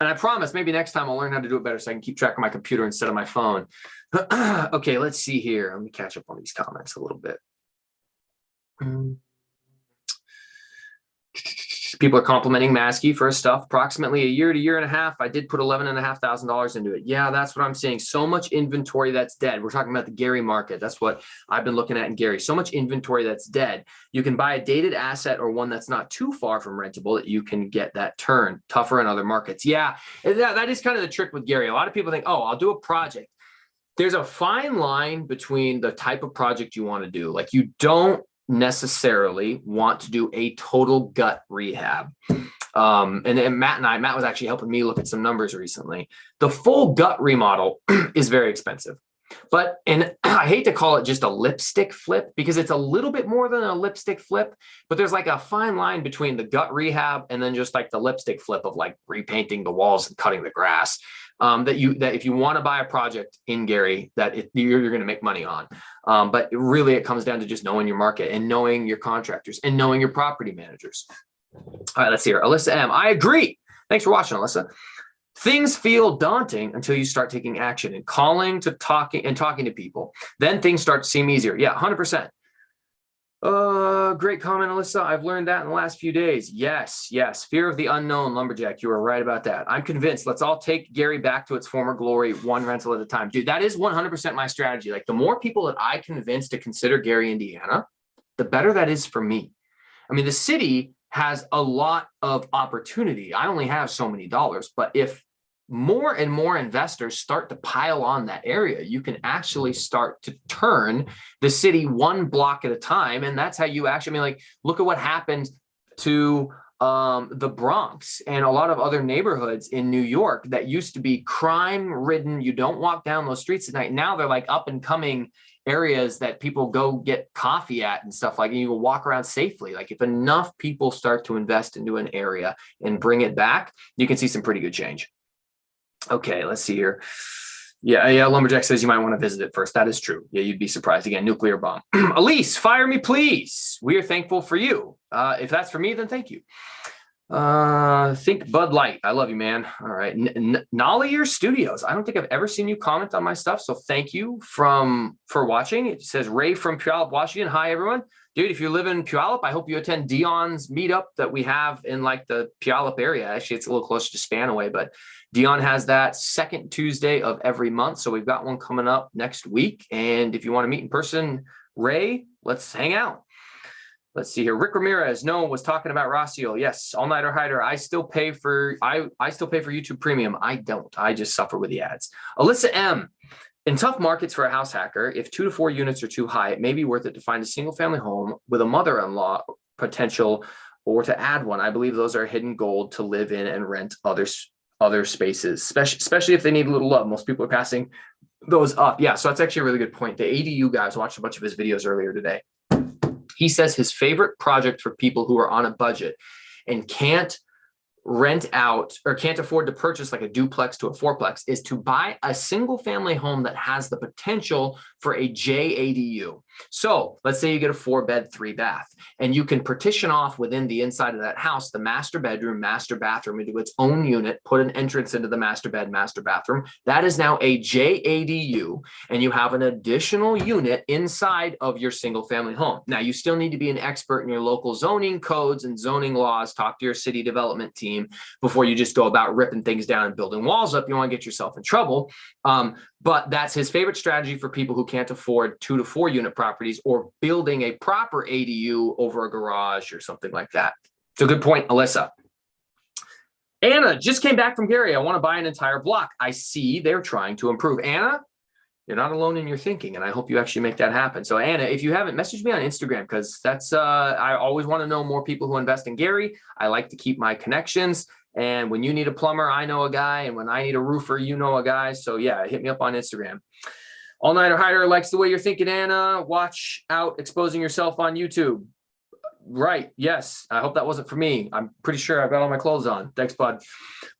And I promise maybe next time I'll learn how to do it better so I can keep track of my computer instead of my phone. Okay, let's see here. Let me catch up on these comments a little bit. People are complimenting Maskey for his stuff. Approximately a year to year and a half, I did put $11,500 into it. Yeah, that's what I'm saying. So much inventory that's dead. We're talking about the Gary market. That's what I've been looking at in Gary. So much inventory that's dead. You can buy a dated asset or one that's not too far from rentable that you can get that turn. Tougher in other markets. Yeah, that is kind of the trick with Gary. A lot of people think, oh, I'll do a project. There's a fine line between the type of project you want to do. Like you don't necessarily want to do a total gut rehab. And Matt was actually helping me look at some numbers recently. The full gut remodel is very expensive, and I hate to call it just a lipstick flip because it's a little bit more than a lipstick flip, but there's like a fine line between the gut rehab and then just like the lipstick flip of like repainting the walls and cutting the grass. That if you want to buy a project in Gary that you're going to make money on. But it comes down to just knowing your market and knowing your contractors and knowing your property managers. All right, let's see here. Alyssa M. I agree. Thanks for watching, Alyssa. Things feel daunting until you start taking action and talking to people. Then things start to seem easier. Yeah, 100%. Great comment, Alyssa. I've learned that in the last few days. Yes. Fear of the unknown, lumberjack. You are right about that. I'm convinced. Let's all take Gary back to its former glory, one rental at a time. Dude, that is 100% my strategy. Like the more people that I convince to consider Gary, Indiana, the better that is for me. I mean, the city has a lot of opportunity. I only have so many dollars, but if more and more investors start to pile on that area, you can actually start to turn the city one block at a time. And that's how you actually, look at what happened to the Bronx and a lot of other neighborhoods in New York that used to be crime ridden. You don't walk down those streets at night. Now they're like up and coming areas that people go get coffee at and stuff like that. You can walk around safely. Like if enough people start to invest into an area and bring it back, you can see some pretty good change. Okay, let's see here. Yeah. Lumberjack says you might want to visit it first. That is true. Yeah, you'd be surprised. Again, nuclear bomb. Elise, fire me, please. We are thankful for you. If that's for me, then thank you. Think Bud Light. I love you, man. All right. Nollier Studios. I don't think I've ever seen you comment on my stuff. So thank you for watching. It says Ray from Puyallup, Washington. Hi, everyone. Dude, if you live in Puyallup, I hope you attend Dion's meetup that we have in like the Puyallup area. Actually, it's a little closer to Spanaway, but Dion has that second Tuesday of every month. So we've got one coming up next week. And if you want to meet in person, Ray, let's hang out. Let's see here. Rick Ramirez, no one was talking about Rossiel. Yes, All Nighter Hider. I still pay for YouTube Premium. I don't. I just suffer with the ads. Alyssa M. In tough markets for a house hacker, if 2 to 4 units are too high, it may be worth it to find a single family home with a mother-in-law potential or to add one. I believe those are hidden gold to live in and rent other spaces, especially if they need a little love. Most people are passing those up. Yeah, so that's actually a really good point. The ADU guys, watched a bunch of his videos earlier today. He says his favorite project for people who are on a budget and can't rent out or can't afford to purchase like a duplex to a fourplex is to buy a single family home that has the potential for a JADU. So let's say you get a 4-bed, 3-bath, and you can partition off within the inside of that house, the master bedroom, master bathroom into its own unit, put an entrance into the master bed, master bathroom. That is now a JADU, and you have an additional unit inside of your single family home. Now you still need to be an expert in your local zoning codes and zoning laws, talk to your city development team before you just go about ripping things down and building walls up. You want to get yourself in trouble. But that's his favorite strategy for people who can't afford 2 to 4 unit properties or building a proper ADU over a garage or something like that. It's a good point, Alyssa. Anna just came back from Gary. I want to buy an entire block. I see they're trying to improve. Anna, you're not alone in your thinking, and I hope you actually make that happen. So Anna, if you haven't, message me on Instagram, because that's I always want to know more people who invest in Gary. I like to keep my connections. And when you need a plumber, I know a guy. And when I need a roofer, you know a guy. So yeah, hit me up on Instagram. All Nighter Hider likes the way you're thinking, Anna. Watch out exposing yourself on YouTube. Right. Yes. I hope that wasn't for me. I'm pretty sure I've got all my clothes on. Thanks, bud.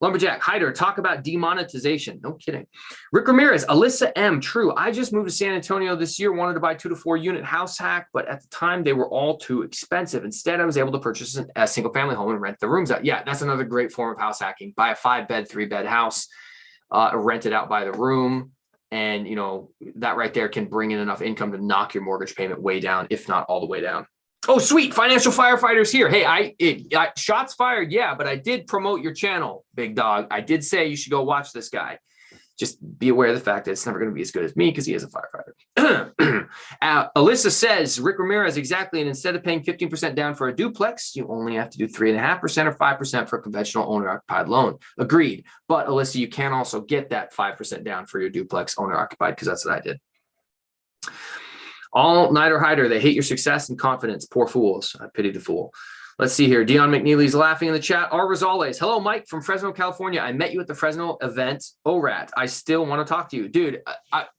Lumberjack Hider, talk about demonetization. No kidding. Rick Ramirez, Alyssa M. True. I just moved to San Antonio this year, wanted to buy 2 to 4 unit house hack, but at the time they were all too expensive. Instead, I was able to purchase a single family home and rent the rooms out. Yeah, that's another great form of house hacking. Buy a 5-bed, 3-bed house, rent it out by the room. And, you know, that right there can bring in enough income to knock your mortgage payment way down, if not all the way down. Oh, sweet. Financial Firefighters here. Hey, I shots fired. Yeah, but I did promote your channel, big dog. I did say you should go watch this guy. Just be aware of the fact that it's never going to be as good as me because he is a firefighter. Alyssa says, Rick Ramirez, exactly. And instead of paying 15% down for a duplex, you only have to do 3.5% or 5% for a conventional owner-occupied loan. Agreed. But Alyssa, you can also get that 5% down for your duplex owner-occupied, because that's what I did. All Nighter Hider, they hate your success and confidence. Poor fools. I pity the fool. Let's see here. Dion McNeely's laughing in the chat. R. Rosales. Hello, Mike from Fresno, California. I met you at the Fresno event. ORAT. I still want to talk to you. Dude,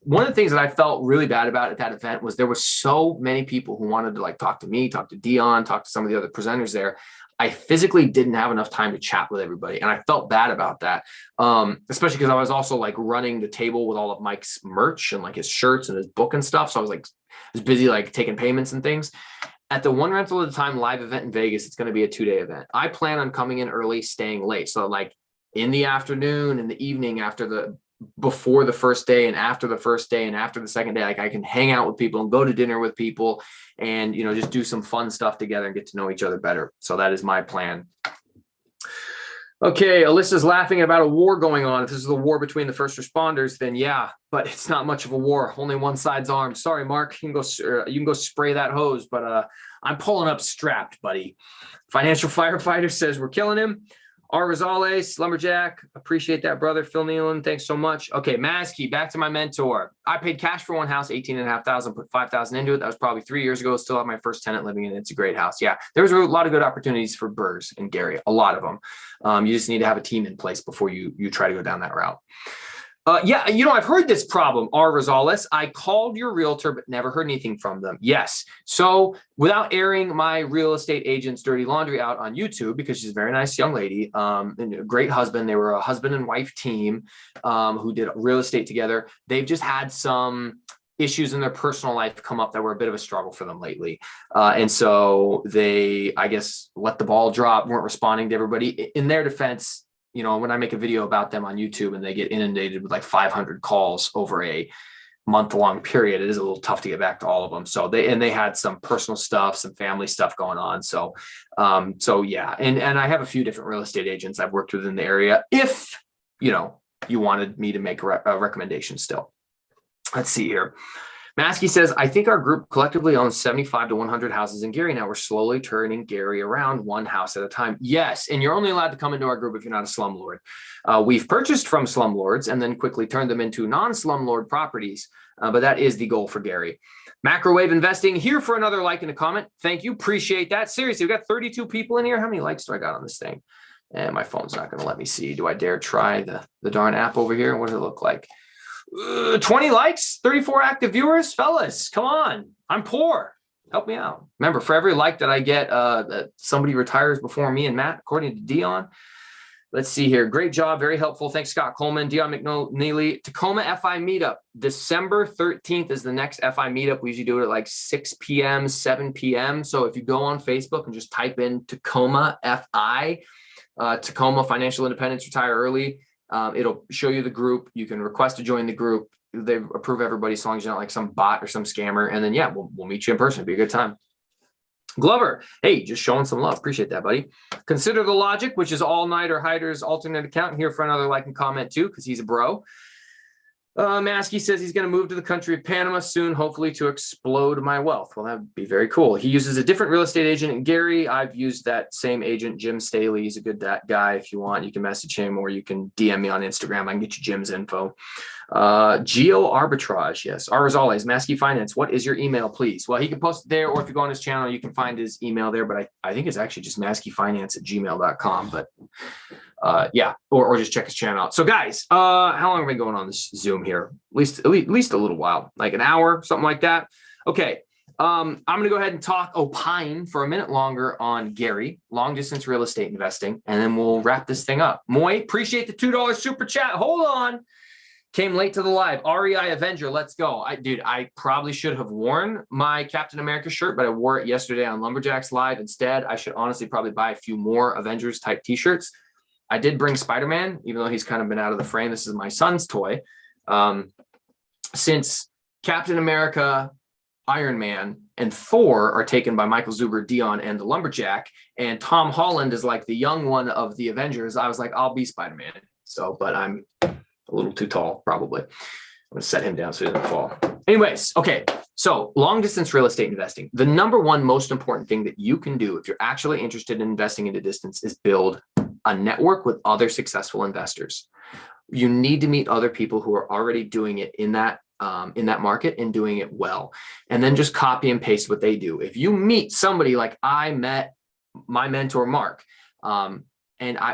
one of the things that I felt really bad about at that event was there were so many people who wanted to like talk to me, talk to Dion, talk to some of the other presenters there. I physically didn't have enough time to chat with everybody. And I felt bad about that. Especially because I was also like running the table with all of Mike's merch and like his shirts and his book and stuff. So I was busy like taking payments and things. At the One Rental at a Time live event in Vegas, it's going to be a 2-day event. I plan on coming in early, staying late. So like in the afternoon, in the evening, before the first day and after the first day and after the second day, like I can hang out with people and go to dinner with people and, you know, just do some fun stuff together and get to know each other better. So that is my plan. Okay, Alyssa's laughing about a war going on. If this is the war between the first responders, then yeah, but it's not much of a war. Only one side's armed. Sorry, Mark. You can go spray that hose, but I'm pulling up strapped, buddy. Financial Firefighter says we're killing him. R. Rosales, Lumberjack, appreciate that, brother. Phil Nealon, thanks so much. Okay, Maskey, back to my mentor. I paid cash for one house, $18,500, put $5,000 into it. That was probably 3 years ago. Still have my first tenant living in it. It's a great house. Yeah, there was a lot of good opportunities for burrs in Gary, a lot of them. You just need to have a team in place before you try to go down that route. Yeah, you know, I've heard this problem, R. Rosales. I called your realtor, but never heard anything from them. Yes. So without airing my real estate agent's dirty laundry out on YouTube, because she's a very nice young lady, and a great husband. They were a husband and wife team who did real estate together. They've just had some issues in their personal life come up that were a bit of a struggle for them lately. And so they, I guess, let the ball drop, weren't responding to everybody. In their defense, you know, when I make a video about them on YouTube and they get inundated with like 500 calls over a month-long period, it is a little tough to get back to all of them. So they had some personal stuff, some family stuff going on. So yeah. And I have a few different real estate agents I've worked with in the area. If, you know, you wanted me to make a recommendation still. Let's see here. Maskey says, I think our group collectively owns 75 to 100 houses in Gary. Now we're slowly turning Gary around one house at a time. Yes. And you're only allowed to come into our group if you're not a slumlord. We've purchased from slumlords and then quickly turned them into non-slumlord properties. But that is the goal for Gary. Macrowave Investing here for another like and a comment. Thank you. Appreciate that. Seriously, we've got 32 people in here. How many likes do I got on this thing? And my phone's not going to let me see. Do I dare try the darn app over here? What does it look like? 20 likes, 34 active viewers. Fellas, come on. I'm poor. Help me out. Remember, for every like that I get, somebody retires before me and Matt, according to Dion. Let's see here. Great job. Very helpful. Thanks, Scott Coleman. Dion McNeely. Tacoma FI meetup. December 13th is the next FI meetup. We usually do it at like 6 p.m., 7 p.m. So if you go on Facebook and just type in Tacoma FI, Tacoma Financial Independence Retire Early, it'll show you the group. You can request to join the group. They approve everybody as long as you're not like some bot or some scammer. And then, yeah, we'll meet you in person. It'll be a good time. Glover, hey, just showing some love. Appreciate that, buddy. Consider the Logic, which is All Nighter Hider's alternate account, here for another like and comment too, because he's a bro. Maskey says he's going to move to the country of Panama soon, hopefully to explode my wealth. Well, that would be very cool. He uses a different real estate agent in Gary. I've used that same agent, Jim Staley. He's a good guy. If you want, you can message him or you can DM me on Instagram. I can get you Jim's info. Geo Arbitrage. Yes. Rosales, Maskey Finance. What is your email, please? Well, he can post it there, or if you go on his channel, you can find his email there. But I think it's actually just maskeyfinance@gmail.com. But yeah, or just check his channel out. So guys, how long have we been going on this Zoom here? At least a little while, like an hour, something like that. Okay. I'm going to go ahead and opine for a minute longer on Gary, long distance real estate investing, and then we'll wrap this thing up. Moy, appreciate the $2 super chat. Hold on. Came late to the live. REI Avenger, let's go. I probably should have worn my Captain America shirt, but I wore it yesterday on Lumberjacks Live instead. I should honestly probably buy a few more Avengers type t-shirts. I did bring Spider-Man, even though he's kind of been out of the frame. This is my son's toy. Since Captain America, Iron Man, and Thor are taken by Michael Zuber, Dion, and the Lumberjack, and Tom Holland is like the young one of the Avengers, I was like, I'll be Spider-Man. So, but I'm a little too tall, probably. I'm going to set him down so he doesn't fall. Anyways, okay. So long distance real estate investing, the number one most important thing that you can do if you're actually interested in investing into distance is build a network with other successful investors. You need to meet other people who are already doing it in that market and doing it well, and then just copy and paste what they do. If you meet somebody like I met my mentor, Mark, and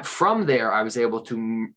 from there, I was able to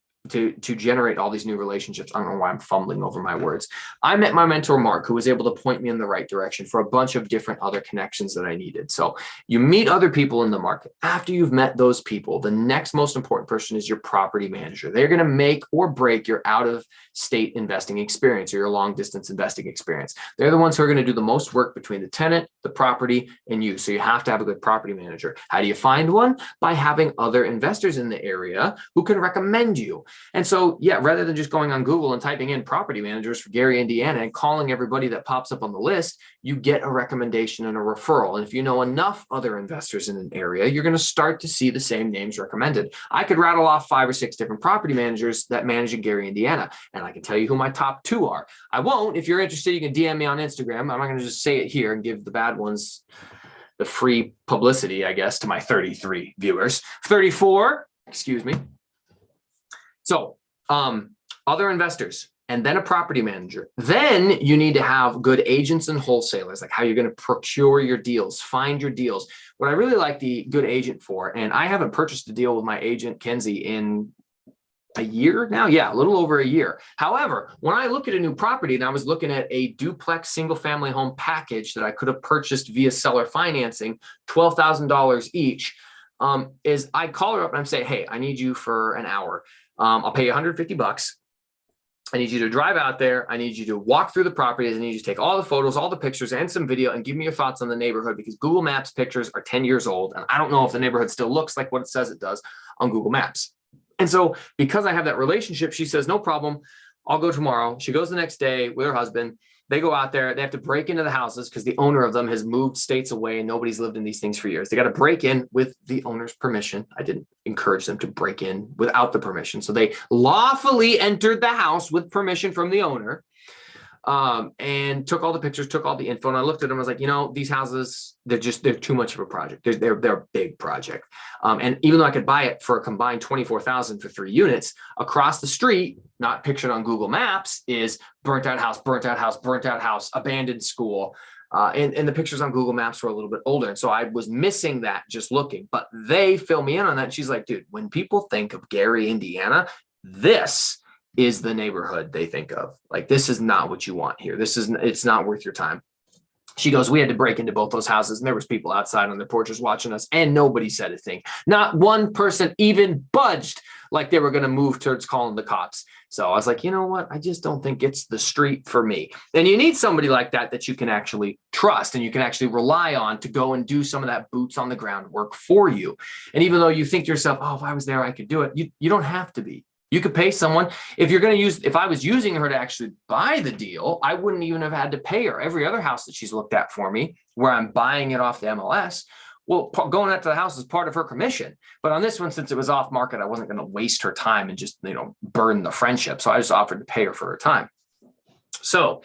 generate all these new relationships. I don't know why I'm fumbling over my words. I met my mentor, Mark, who was able to point me in the right direction for a bunch of different other connections that I needed. So you meet other people in the market. After you've met those people, the next most important person is your property manager. They're going to make or break your out of state investing experience or your long distance investing experience. They're the ones who are going to do the most work between the tenant, the property, and you. So you have to have a good property manager. How do you find one? By having other investors in the area who can recommend you. And so, yeah, rather than just going on Google and typing in property managers for Gary, Indiana, and calling everybody that pops up on the list, you get a recommendation and a referral. And if you know enough other investors in an area, you're going to start to see the same names recommended. I could rattle off 5 or 6 different property managers that manage in Gary, Indiana, and I can tell you who my top 2 are. I won't. If you're interested, you can DM me on Instagram. I'm not going to just say it here and give the bad ones the free publicity, I guess, to my 33 viewers. 34, excuse me. So other investors and then a property manager. Then you need to have good agents and wholesalers, like how you're going to procure your deals, find your deals. What I really like the good agent for, and I haven't purchased a deal with my agent, Kenzie, in a year now. Yeah, a little over a year. However, when I look at a new property and I was looking at a duplex single family home package that I could have purchased via seller financing, $12,000 each, is I call her up and I say, hey, I need you for an hour. I'll pay you $150. I need you to drive out there. I need you to walk through the properties. I need you to take all the photos, all the pictures, and some video, and give me your thoughts on the neighborhood, because Google Maps pictures are 10 years old. And I don't know if the neighborhood still looks like what it says it does on Google Maps. And so because I have that relationship, she says, no problem. I'll go tomorrow. She goes the next day with her husband. They go out there. They have to break into the houses because the owner of them has moved states away and nobody's lived in these things for years. They got to break in with the owner's permission. I didn't encourage them to break in without the permission. So they lawfully entered the house with permission from the owner, and took all the pictures, took all the info. And I looked at them. I was like, you know, these houses, they're too much of a project. They're a big project. And even though I could buy it for a combined $24,000 for 3 units, across the street, not pictured on Google Maps, is burnt out house, burnt out house, burnt out house, abandoned school. And the pictures on Google Maps were a little bit older. And so I was missing that just looking, but they fill me in on that. And she's like, dude, when people think of Gary, Indiana, this is the neighborhood they think of. Like, this is not what you want here. It's not worth your time. She goes, we had to break into both those houses and there was people outside on their porches watching us and nobody said a thing. Not one person even budged like they were going to move towards calling the cops. So I was like, you know what? I just don't think it's the street for me. And you need somebody like that you can actually trust and you can actually rely on to go and do some of that boots on the ground work for you. And even though you think to yourself, oh, if I was there, I could do it. You don't have to be. You could pay someone. If I was using her to actually buy the deal, I wouldn't even have had to pay her. Every other house that she's looked at for me, where I'm buying it off the MLS, well, going out to the house is part of her commission. But on this one, since it was off market, I wasn't going to waste her time and just, burn the friendship. So I just offered to pay her for her time. So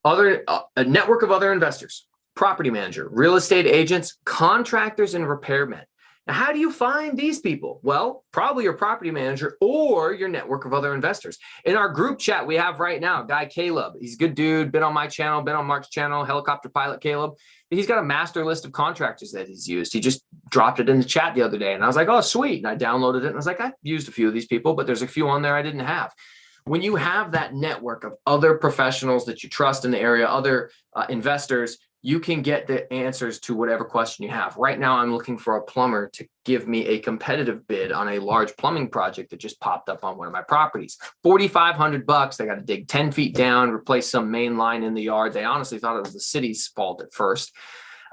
a network of other investors, property manager, real estate agents, contractors, and repairmen. Now, how do you find these people? Well, probably your property manager or your network of other investors. In our group chat we have right now, guy Caleb, he's a good dude, been on my channel, been on Mark's channel, helicopter pilot Caleb. He's got a master list of contractors that he's used. He just dropped it in the chat the other day. And I was like, oh, sweet. And I downloaded it. And I was like, I've used a few of these people, but there's a few on there I didn't have. When you have that network of other professionals that you trust in the area, other investors, you can get the answers to whatever question you have. Right now, I'm looking for a plumber to give me a competitive bid on a large plumbing project that just popped up on one of my properties. $4,500. They got to dig 10 feet down, replace some main line in the yard. They honestly thought it was the city's fault at first,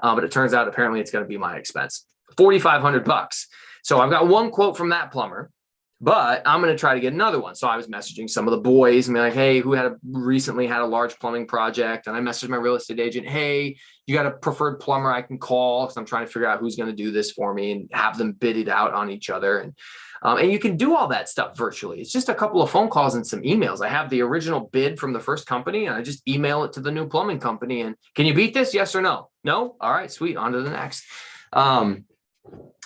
but it turns out apparently it's going to be my expense. $4,500. So I've got one quote from that plumber, but I'm going to try to get another one. So I was messaging some of the boys and be like, hey, who recently had a large plumbing project? And I messaged my real estate agent, hey, you got a preferred plumber I can call? Because I'm trying to figure out who's going to do this for me and have them bid it out on each other. And you can do all that stuff virtually. It's just a couple of phone calls and some emails. I have the original bid from the first company and I just email it to the new plumbing company. And can you beat this? Yes or no? No? All right, sweet. On to the next. So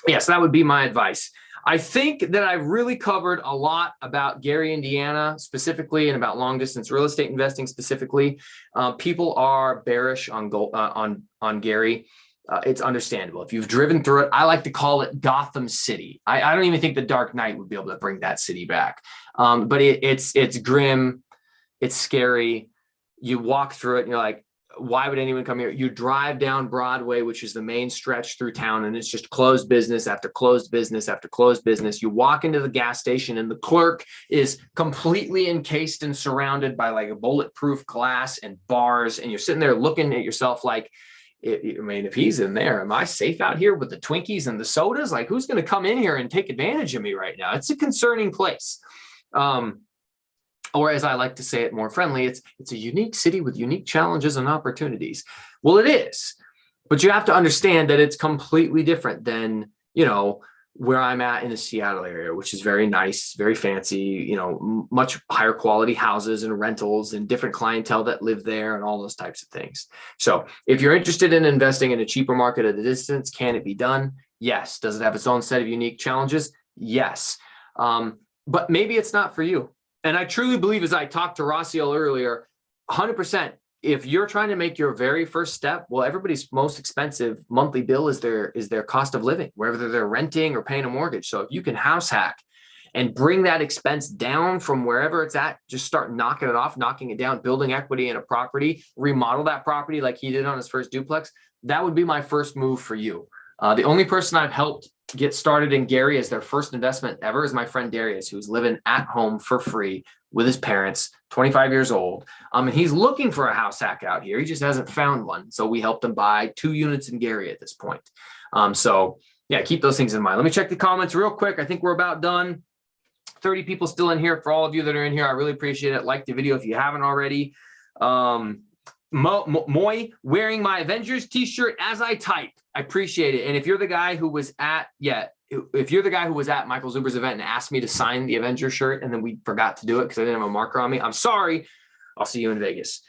that would be my advice. I think that I've really covered a lot about Gary, Indiana specifically, and about long distance real estate investing specifically. People are bearish on Gary. It's understandable. If you've driven through it, I like to call it Gotham City. I don't even think the Dark Knight would be able to bring that city back. But it's grim. It's scary. You walk through it and you're like, why would anyone come here? You drive down Broadway, which is the main stretch through town, and it's just closed business after closed business after closed business. You walk into the gas station and the clerk is completely encased and surrounded by like a bulletproof glass and bars. And you're sitting there looking at yourself like, if he's in there, am I safe out here with the Twinkies and the sodas? Like, who's going to come in here and take advantage of me right now? It's a concerning place. Or as I like to say it more friendly, it's a unique city with unique challenges and opportunities. Well, it is, but you have to understand that it's completely different than, where I'm at in the Seattle area, which is very nice, very fancy, much higher quality houses and rentals and different clientele that live there and all those types of things. So if you're interested in investing in a cheaper market at a distance, can it be done? Yes. Does it have its own set of unique challenges? Yes. But maybe it's not for you. And I truly believe, as I talked to Rossiel earlier, 100%, if you're trying to make your very first step, well, everybody's most expensive monthly bill is their cost of living, whether they're renting or paying a mortgage. So if you can house hack and bring that expense down from wherever it's at, just start knocking it off, knocking it down, building equity in a property, remodel that property like he did on his first duplex, that would be my first move for you. The only person I've helped get started in Gary as their first investment ever is my friend Darius, who's living at home for free with his parents, 25 years old. And he's looking for a house hack out here. He just hasn't found one. So we helped him buy 2 units in Gary at this point. So yeah, keep those things in mind. Let me check the comments real quick. I think we're about done. 30 people still in here. For all of you that are in here, I really appreciate it. Like the video if you haven't already. Moy wearing my Avengers t-shirt as I type. I appreciate it. And if you're the guy who was at Michael Zuber's event and asked me to sign the Avengers shirt and then we forgot to do it because I didn't have a marker on me, I'm sorry. I'll see you in Vegas.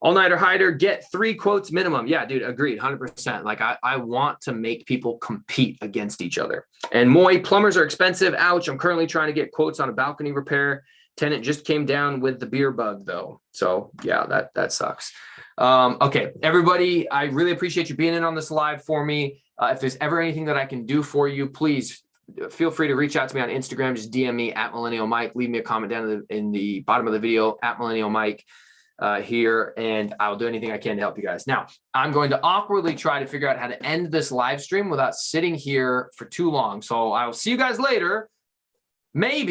All-nighter hider, get 3 quotes minimum. Yeah, dude, agreed, 100%. Like I want to make people compete against each other. And Moy, plumbers are expensive. Ouch. I'm currently trying to get quotes on a balcony repair. Tenant just came down with the beer bug though. So yeah, that sucks. Okay, everybody, I really appreciate you being in on this live for me. If there's ever anything that I can do for you, please feel free to reach out to me on Instagram. Just DM me at Millennial Mike. Leave me a comment down in the bottom of the video at Millennial Mike here, and I'll do anything I can to help you guys. Now, I'm going to awkwardly try to figure out how to end this live stream without sitting here for too long. So I will see you guys later. Maybe.